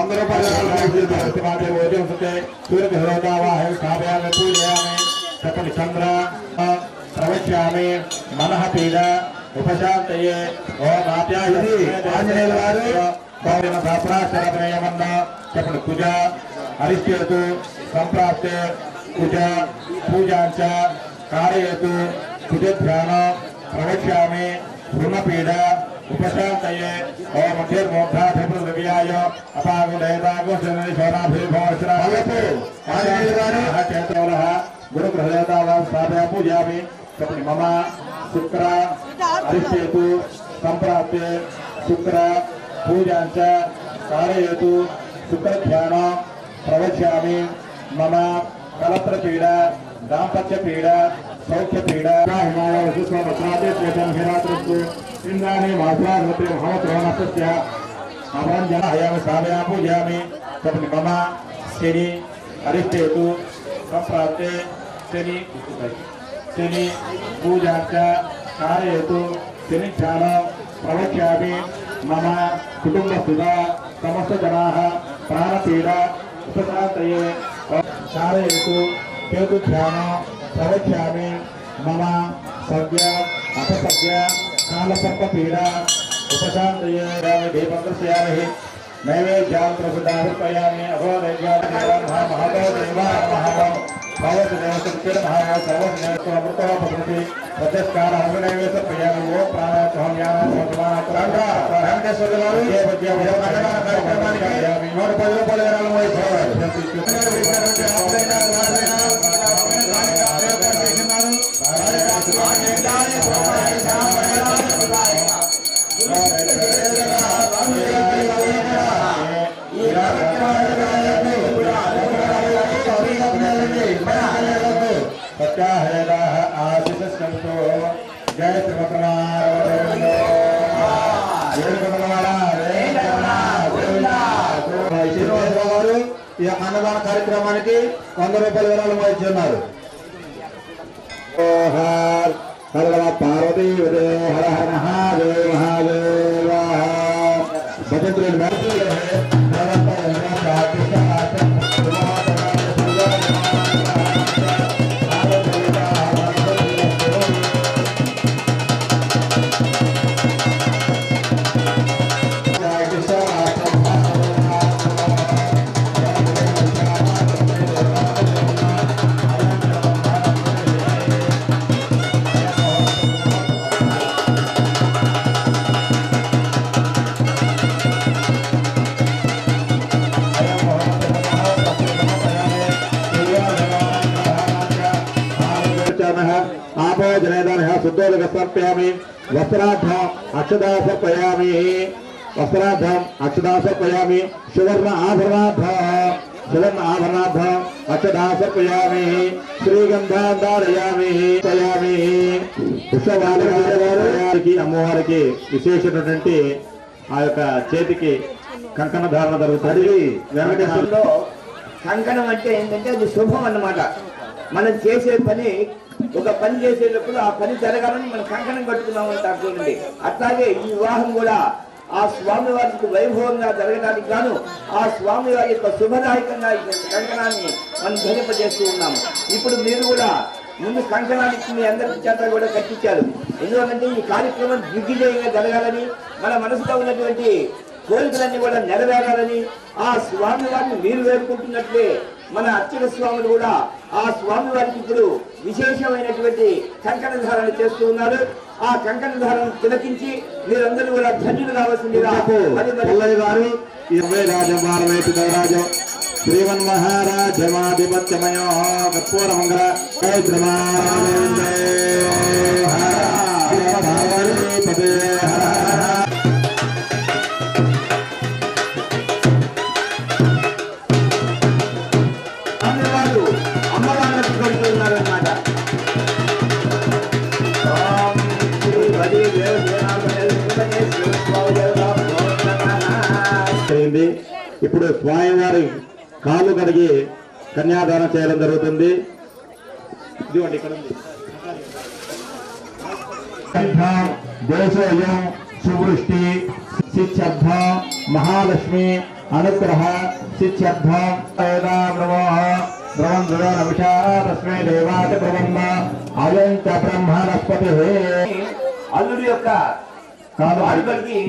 100 रूपायలు भोजनं सते सूर्यदेवतावाह स्थापयामि पूजयामि सपनि चन्द्र प्रवक्ष्यामि मनः पीड उपशान्तये ओम आप्यायति आञ्जनेय वारु भवన శాస్త్రాశ్రమేయమన్న చెప్పండి పూజ అరిష్టేతు సంప్రాప్తే పూజ పూజాంచ కారయేతు పూజధ్యాన ప్రవక్ష్యామి రుణపీడ ఉపశాంతయే ఓం మధ్యర్మోక్షాభివృద్ధియాయ అపాగుడేదాగో శరణిశోనాభిర్భవశ్రాయతు గురుగ్రహదేవతావాం స్థాపయ పూజామి చెప్పండి మమ శుక్ర అరిష్టేతు సంప్రాప్తే శుక్ర पूजांच कारयतु शुक्रध्यान प्रवक्ष्यामि मम कलत्रपीडा दाम्पत्यपीडा सौख्यपीडा हिमालयसुस्वत्रादेशेषरात्रस्तु इन्द्राणि मासाधृते महवत्रोणस्य अभञ्जनायामि स्थापयामि पूजयामि तपनि मम शनि अरिष्टेतु सम्प्राप्ते शनि पूजांच कारयतु शनिध्यान प्रवक्ष्यामि मम कुटुंबस्थित समस्त जनाः प्राणपीड उपशान्तये कारयतु केतुध्यान प्रवक्ष्यामि मम सद्य अपसद्य कालसर्पपीड उपशान्तये दीपं दर्शयामि नैवेद्यां प्रसिद्धार्पयामि अहो नैवेद्यां महतो देवा महावं भवतु देवसत्य महाया सर्वज्ञानमृतो भवति प्रत्यस्कार हमें समर्पयामि वो प्राणात्महं ज्ञानं समर्पयामि रामकेश्वरगारु ये विद्य कार्यक्रमानि मोर पल्ले पल्लेराल मोय जय వారు ఈ అన్నదాన కార్యక్రమానికి 100 రూపాయల విరాళం ఇచ్చున్నారు. పార్వతీ హర హర మహాదేవ మహాదేవ భజంతులు शुद्धोदक समर्पयामि वस्त्रार्थम अक्षदा समर्पयामि सुवर्ण आभरणार्थम अक्षदा समर्पयामि श्रीगंधा धारयामि పుష్పవారికి అమ్మవారికి విశేషమైనటువంటి ఆ యొక్క చేతికి కంకణ ధారణ జరుగుతుంది. వెంకటేశ్వరంలో కంకణం అంటే ఏంటంటే అది శుభం అన్నమాట. మనం చేసే పని ఒక పని చేసేటప్పుడు ఆ పని జరగాలని మనం కంకణం కట్టుకున్నాం అంటారు చూడండి. అట్లాగే ఈ వివాహం కూడా ఆ స్వామి వారికి వైభవంగా జరగడానికి గాను ఆ స్వామి వారి యొక్క శుభదాయకంగా ఈ కంకణాన్ని మనం ధరింపజేస్తూ ఉన్నాము. ఇప్పుడు మీరు కూడా ముందు కంకణానికి మీ అందరి చేత కూడా కట్టించారు. ఎందుకంటే ఈ కార్యక్రమం దిగ్విజయంగా జరగాలని మన మనసులో ఉన్నటువంటి కోరికలన్నీ కూడా నెరవేరాలని ఆ స్వామి వారిని మీరు వేడుకుంటున్నట్లే మన అర్చక స్వాములు కూడా ఆ స్వామి వారికి ఇప్పుడు విశేషమైనటువంటి కంకణ ధారణ చేస్తూ ఉన్నారు. ఆ కంకణ ధారణ తిలకించి మీరందరూ కూడా ధన్యులు కావాల్సిందిగా గారు శ్రీమన్మహారాజ్యమాధిపత్యమయో కర్పూర మంగళ సరస్వతి అమ్మవారు అమ్మవాళ్ళకి కడుతున్నారు అన్నమాట. అయింది. ఇప్పుడు స్వామివారి కాలు కడిగి కన్యాదానం చేయడం జరుగుతుంది. ఇదిగోండి ఇక్కడ ఉంది. దేశోయం సువృష్టి సిద్ధ్యర్థ మహాలక్ష్మి అనుగ్రహ సిద్ధ్యర్థ ద్రవం ద్రవమిషా తస్మై దేవాయ బ్రహ్మ అయం చ బ్రహ్మణస్పతి. అల్లుడి యొక్క అడుగులకి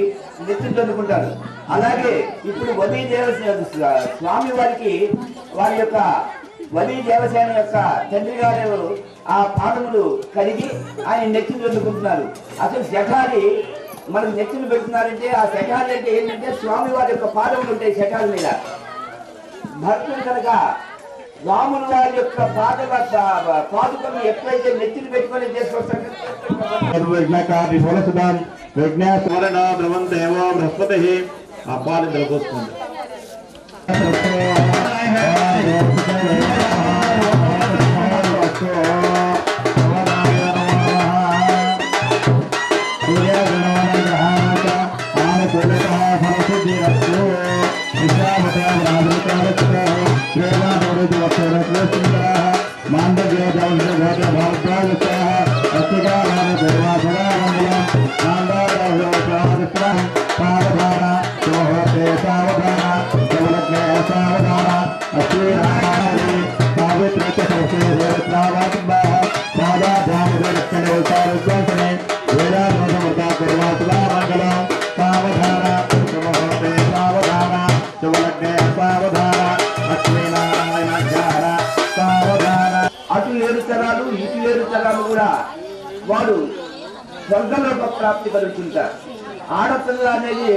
నెత్తిని చదువుకుంటారు. అలాగే ఇప్పుడు వలీ దేవసేన స్వామి వారికి వారి యొక్క వలీ దేవసేన యొక్క తండ్రి గారు ఆ పాదములు కడిగి ఆయన నెత్తిని చదువుకుంటున్నారు. అసలు శకాలి మనకు నెత్తిని పెడుతున్నారంటే ఆ శకాలి అంటే ఏంటంటే స్వామి వారి యొక్క పాదములు ఉంటాయి శకాల మీద. భక్తులు కనుక రాములు వారి యొక్క పాదుకలు ఎప్పుడైతే నెత్తిని పెట్టుకొని చేసుకొస్తారు విఘ్నేశ్వరణ ద్రవం దేవో బృహస్పతి. ఆ పాలు ఇందులో పోసుకోండి. అటు 7 తరాలు ఇటు 7 తరాలు కూడా వాడు స్వర్గలోక ప్రాప్తి కలుగుతుంటారు. ఆడపిల్ల అనేది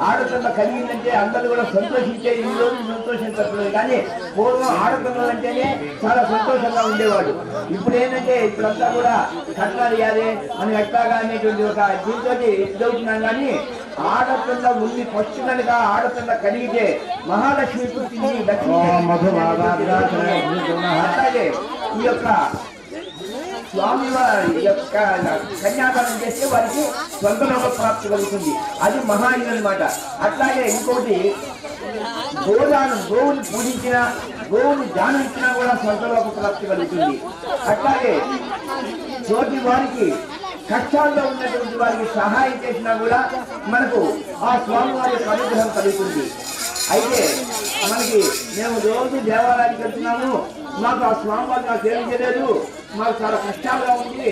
ఆడపిల్ల కలిగిందంటే అందరూ కూడా సంతోషించే ఈ రోజు సంతోషించట్లేదు. కానీ పూర్వం ఆడపిల్లలు అంటేనే చాలా సంతోషంగా ఉండేవాడు. ఇప్పుడు ఏంటంటే ఇప్పుడంతా కూడా కట్నాలు ఇవ్వాలి మనం ఎట్లాగా అనేటువంటి ఒక దీంతో ఇదవుతున్నాం. కానీ ఆడపిల్ల ఉంది ఫస్ట్ కనుక ఆడపిల్ల కలిగితే మహాలక్ష్మి పుట్టింది లక్ష్మి. అట్లాగే ఈ యొక్క స్వామి వారి యొక్క కన్యాదానం చేస్తే వారికి స్వర్గలోక ప్రాప్తి కలుగుతుంది. అది మహాయులు అనమాట. అట్లాగే ఇంకోటి గోదానం, గోవుని పూజించిన గోవుని ధ్యానించినా కూడా స్వర్గలోక ప్రాప్తి కలుగుతుంది. అట్లాగే తోటి వారికి కష్టాల్లో ఉన్నటువంటి వారికి సహాయం చేసినా కూడా మనకు ఆ స్వామి వారి యొక్క అనుగ్రహం కలుగుతుంది. అయితే మనకి మేము రోజు దేవాలయానికి వెళ్తున్నాము, మాకు ఆ స్వామి వారు నాకు ఏం చేయలేదు, మాకు చాలా కష్టాలుగా ఉంది,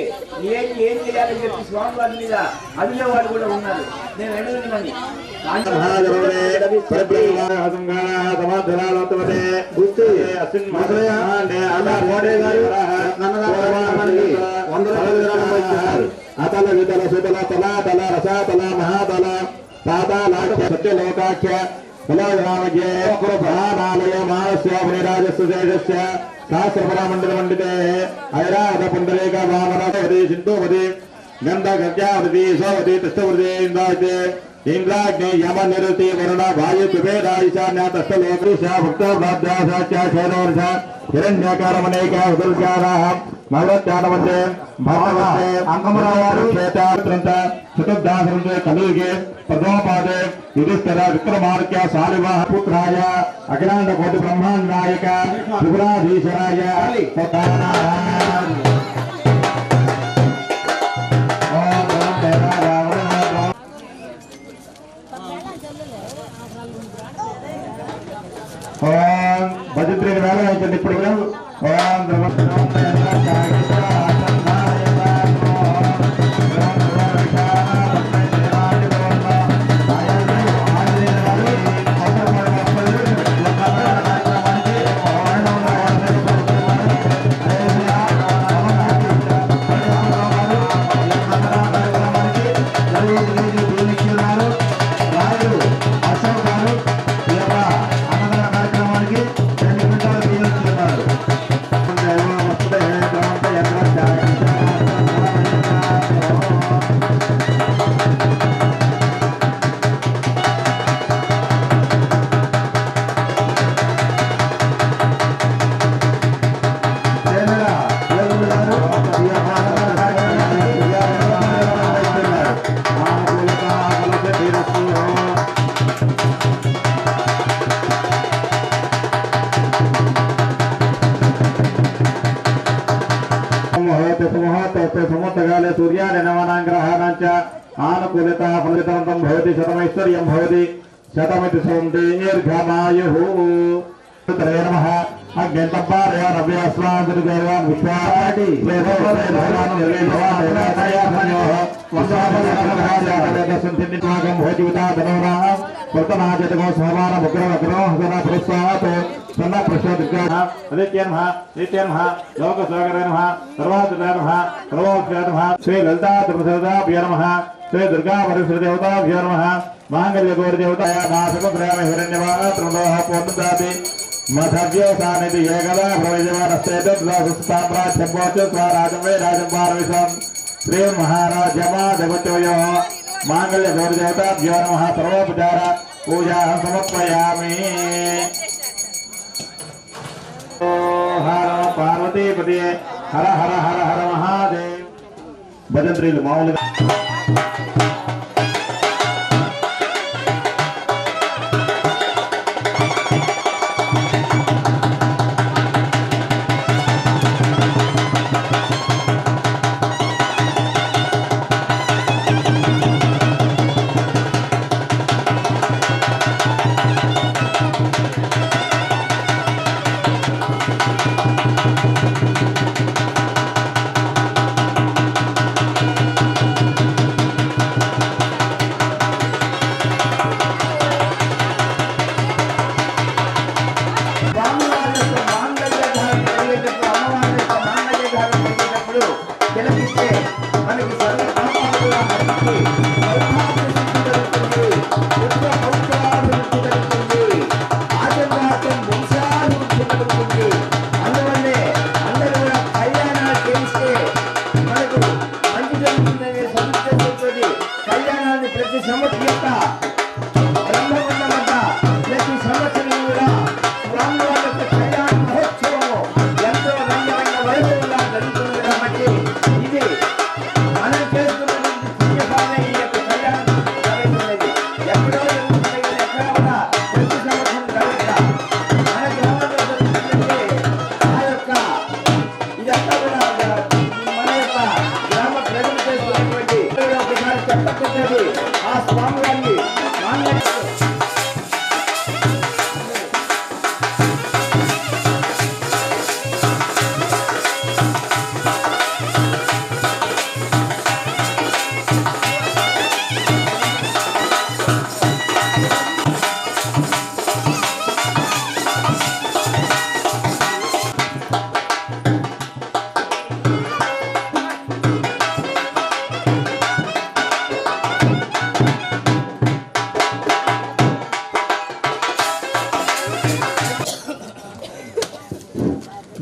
ఏం చేయాలని చెప్పి స్వామి వారి మీద అడిగే వాళ్ళు కూడా ఉన్నారు. నేను అడుగుతున్నాను అతల వితల సుతల తలాతల రసాతల మహాతల పాతాళాఖ్య సత్యలోకాఖ్య కులగ్రామజ్ఞే ప్రాణాలయ మానస్యాభిరాజస్య శాస్త్రపరామండల పండితే ఐరావత పుండరీక వామనవతి సింధువతి గంధ గద్యావతి సోవతి తిష్టవతి ఇంద్రాయితే ఇంద్రాగ్ని యమ నిరుతి వరుణ వాయు కుబేర ఈశాన్య తష్టలోకృష భక్తోభ్యాసాఖ్య శైరవర్ష హిరణ్యాకారమనేక దుర్గారాహ నవరత్యానవంతే భవనవంతే అంకమరావారు క్షేత్రంత చతుర్దాసరంతే కలియుగే ప్రథమపాదే యుధిష్ఠిర విక్రమార్క్య శాలివాహ పుత్రాయ అఖిలాండ కోటి బ్రహ్మాండ నాయక త్రిపురాధీశరాయ భజంత్రికి వేళ అయిపోయింది. ఇప్పుడు కార్యక్రమానికి 2 గంటల तथास्तु समुद्रकाले सूर्यादि नवानां ग्रहाणां च आनुकूलिता फलितवन्तं भवति शतमैश्वर्यं भवति शतमिति सौन्दर्यर्घमायुः त्रये नमः अग्नितपारया रव्यास्वादुर्गैवान् विश्वाति वेदोपदेधानं निर्गेभवान् वसावनकरहाजातदसंसिद्धित्वाकं भोजिविता धनोराः वर्तनाजतको समानं उग्रवग्रहो हसना पुरस्सात् सन्ना प्रसादिकाः अदित्यनमः नित्यनमः लोकसागरनमः सर्वाधिकारनमः सर्वोच्चानमः श्री ललिता त्रिपुरसुदाभ्यो नमः श्री दुर्गा परमेश्वरदेवताभ्यो नमः माङ्गल्यगौरदेवताया नासकप्रयाम हिरण्यवाः त्रिलोह पूर्णदाति मधव्यो सानिधि एकदा प्रवैजवानस्तेतद्वासुस्ताम्राज्यम्बोच स्वराजं वै राजं पारविशं श्री महाराजमा देवत्योः माङ्गल्यगौरदेवताभ्यो नमः सर्वोपचार पूजां समर्पयामि। हर पार्वतीपति हर हर हर हर महादेव भजंत्रीలు మామూలుగా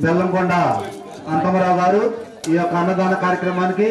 బెల్లంకొండ అంతమరావు గారు ఈ యొక్క అన్నదాన కార్యక్రమానికి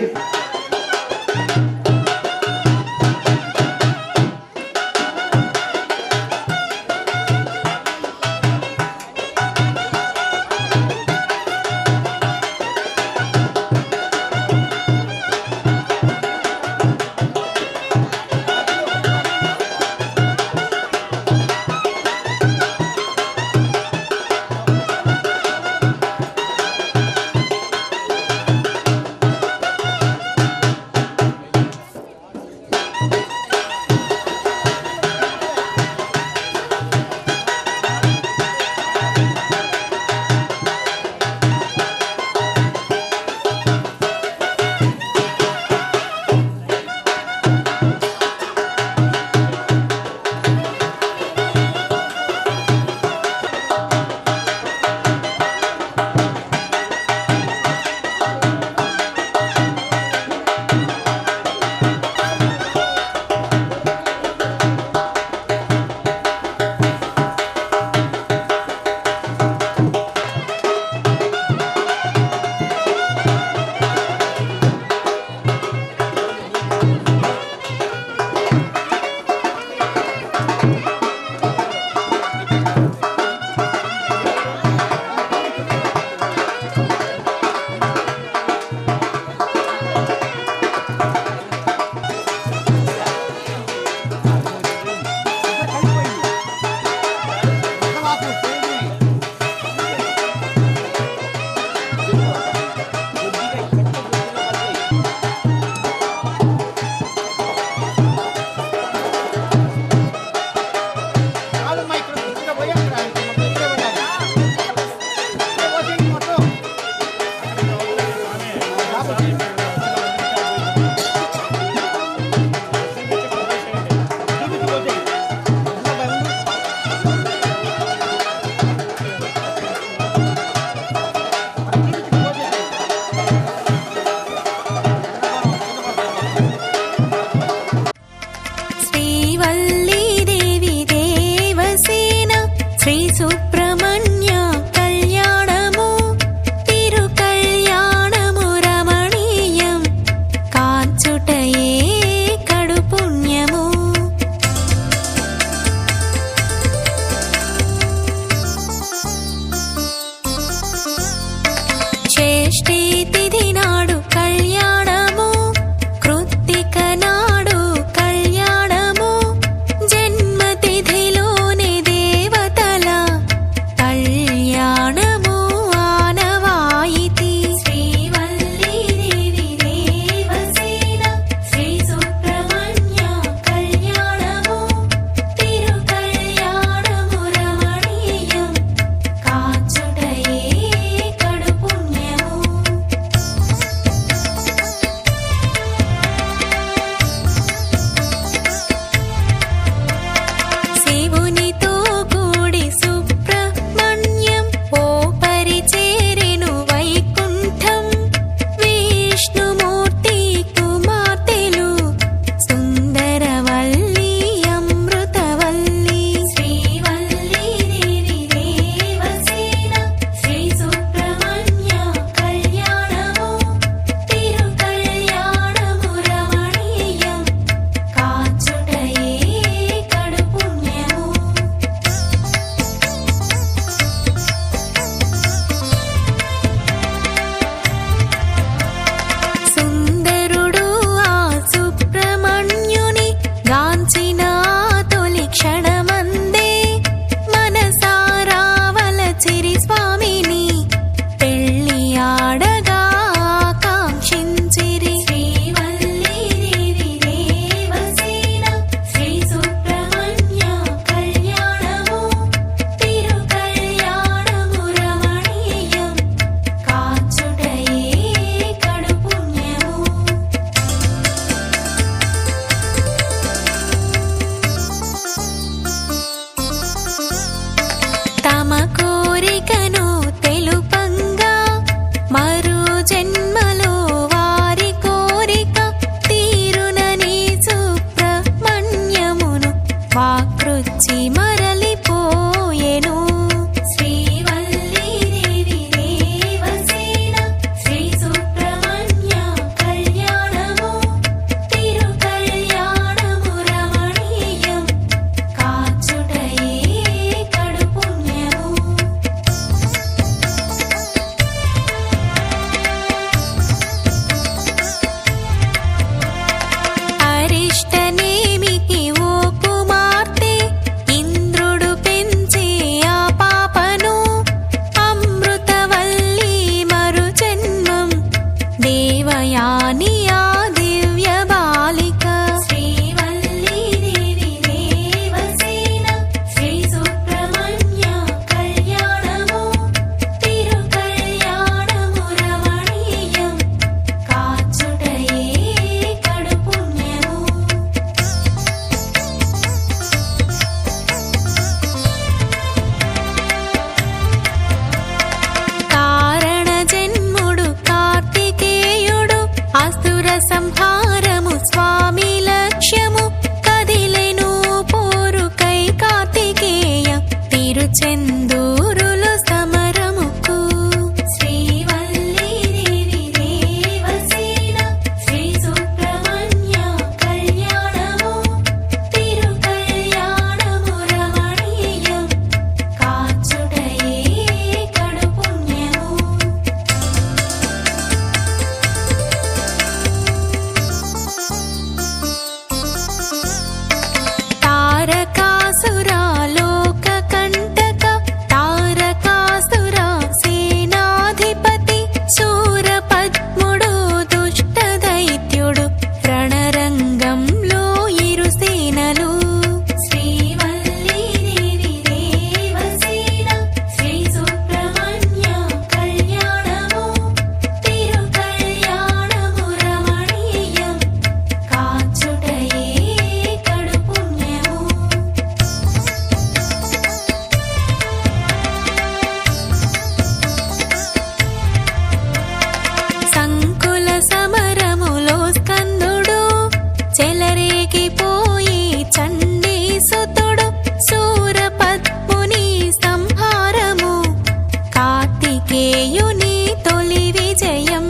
చేయుని తొలి విజయం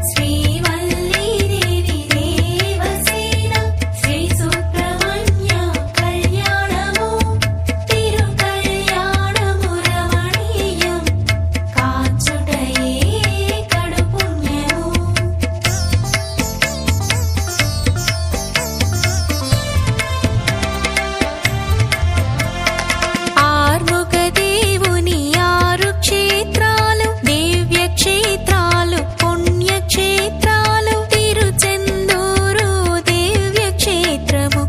శ్రీవల్లీదేవి దేవసేన శ్రీ సుబ్రహ్మణ్య కళ్యాణము తిరు కళ్యాణము రమణీయం కాచుటయే కడు పుణ్యము ఆర్ముగ దేవుని 6 క్షేత్రాలు దివ్య క్షేత్రాలు పుణ్యక్షేత్రాలు తిరుచెందూరు దివ్య క్షేత్రము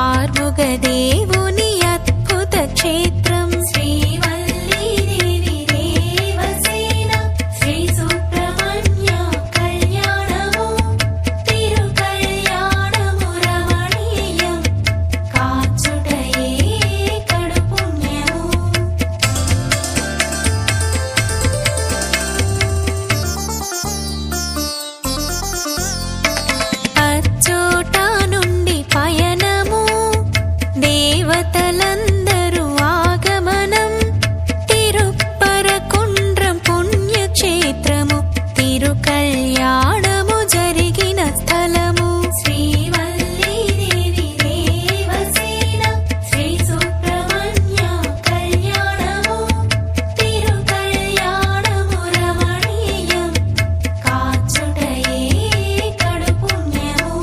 ఆర్ముగ దేవుని అద్భుత క్షేత్రం శ్రీవల్లీదేవి దేవసేన శ్రీ సుబ్రహ్మణ్య కళ్యాణము తిరు కళ్యాణము రమణీయం కాచుటయే కడు పుణ్యము అచ్చోట నుండి పయనము దేవతలందరూ ఆగమనం తిరుప్పరకుండ్రం పుణ్యక్షేత్రము తిరు కళ్యాణము జరిగిన స్థలము శ్రీవల్లీదేవి దేవసేన శ్రీ సుబ్రహ్మణ్య కళ్యాణము తిరు కళ్యాణము రమణీయం కాచుటయే కడు పుణ్యము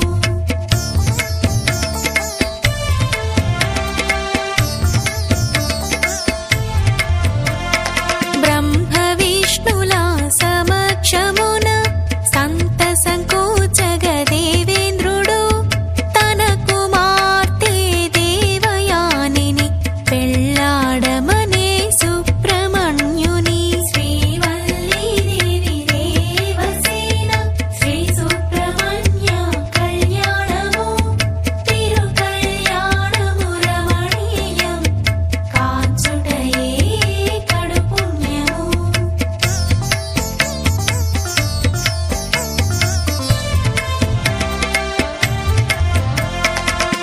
బ్రహ్మ విష్ణుల సమక్షమున సంత సంకోచగ దేవేంద్రుడు తన కుమార్తె దేవయానిని పెళ్ళాడమనే సుబ్రహ్మణ్యుని శ్రీవల్లీదేవి దేవసేన శ్రీ సుబ్రహ్మణ్య కళ్యాణము తిరు కళ్యాణము రమణీయం కాచుటయే కడు పుణ్యము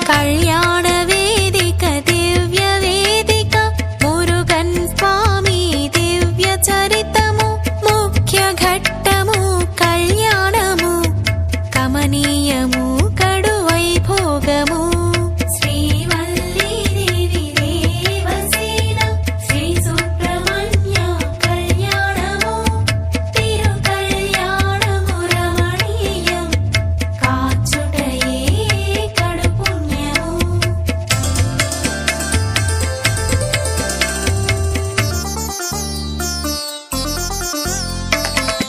కళ్యాణ వేదిక దివ్య వేదిక మురుగన్ స్వామి దివ్య చరితము ముఖ్య ఘట్టము కళ్యాణము కమనీయము కడు వైభోగము శ్రీవల్లీదేవి దేవసేన శ్రీ సుబ్రహ్మణ్య కళ్యాణము తిరు కళ్యాణము రమణీయం కాచుటయే కడు పుణ్యము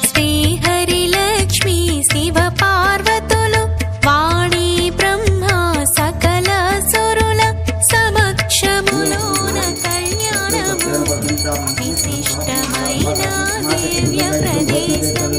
శ్రీహరి లక్ష్మీ శివ పార్వతులు వాణి బ్రహ్మ సకల సురుల సమక్షములోన కళ్యాణము విశిష్టమైన దివ్య ప్రదేశం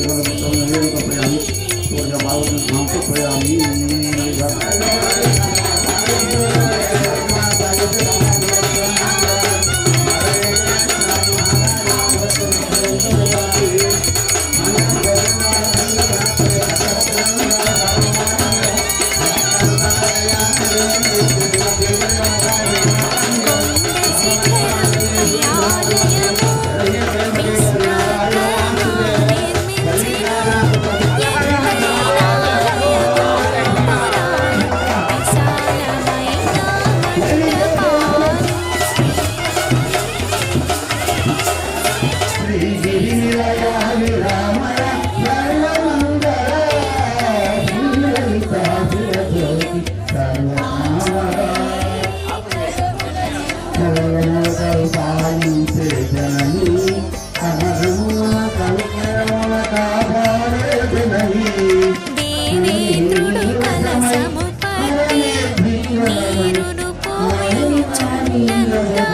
దేవేంద్రుడు కలసము పట్టి నీరును పోయి చందనంగా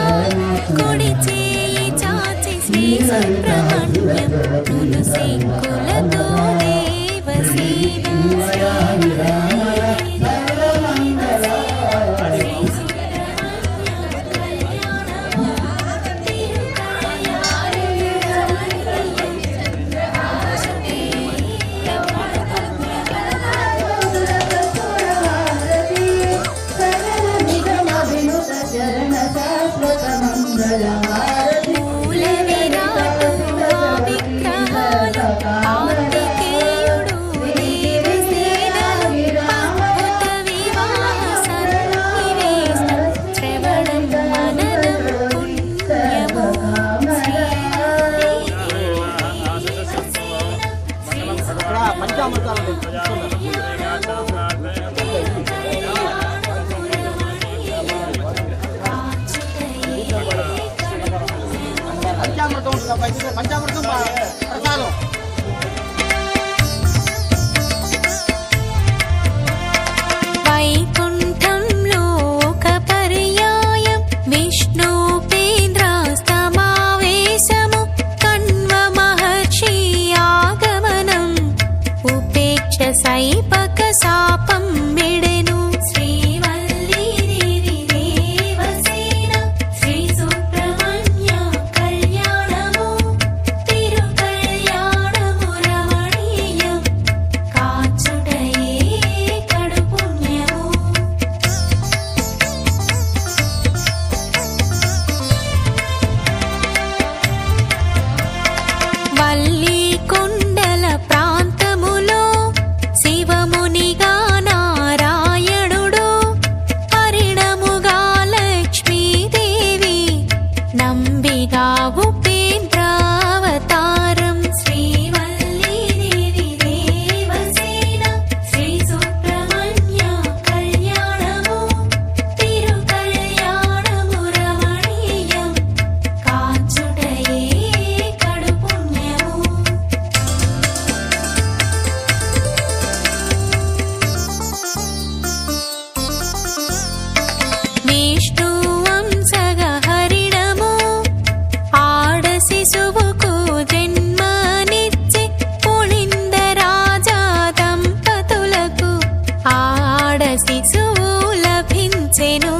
కొడి చేయి చాచి శ్రీ సుబ్రహ్మణ్యం తులసింకులతో దేవసేన మూల విరాటు విగ్రహ పంచామృతం ప్రసాదం. వైకుంఠంలో ఒక పర్యాయం విష్ణుపేంద్రాస్తమావేశము కణ్వ మహర్షి ఆగమనం ఉపేక్ష సైపక శాపం మెడెను శ్రీవల్లీదేవి దేవసేన శ్రీ సుబ్రహ్మణ్య కళ్యాణము తిరుకళ్యాణము రమణీయం కాచుటయే కడుపుణ్యము. వల్లి కొండల ప్రాంతములో శివమునిగా నారాయణుడు హరిణముగా లక్ష్మీదేవి నంబిగా ఉపేంద్రావతారం శ్రీవల్లీదేవి దేవసేన శ్రీ సుబ్రహ్మణ్య కళ్యాణము తిరుకళ్యాణము రమణీయం కాచుటయే కడుపుణ్యము. విష్ణువంశగ హరిణము ఆడ శిశువుకు జన్మనిచ్చి పుళింద రాజా దంపతులకు ఆడ శిశువు లభించెను.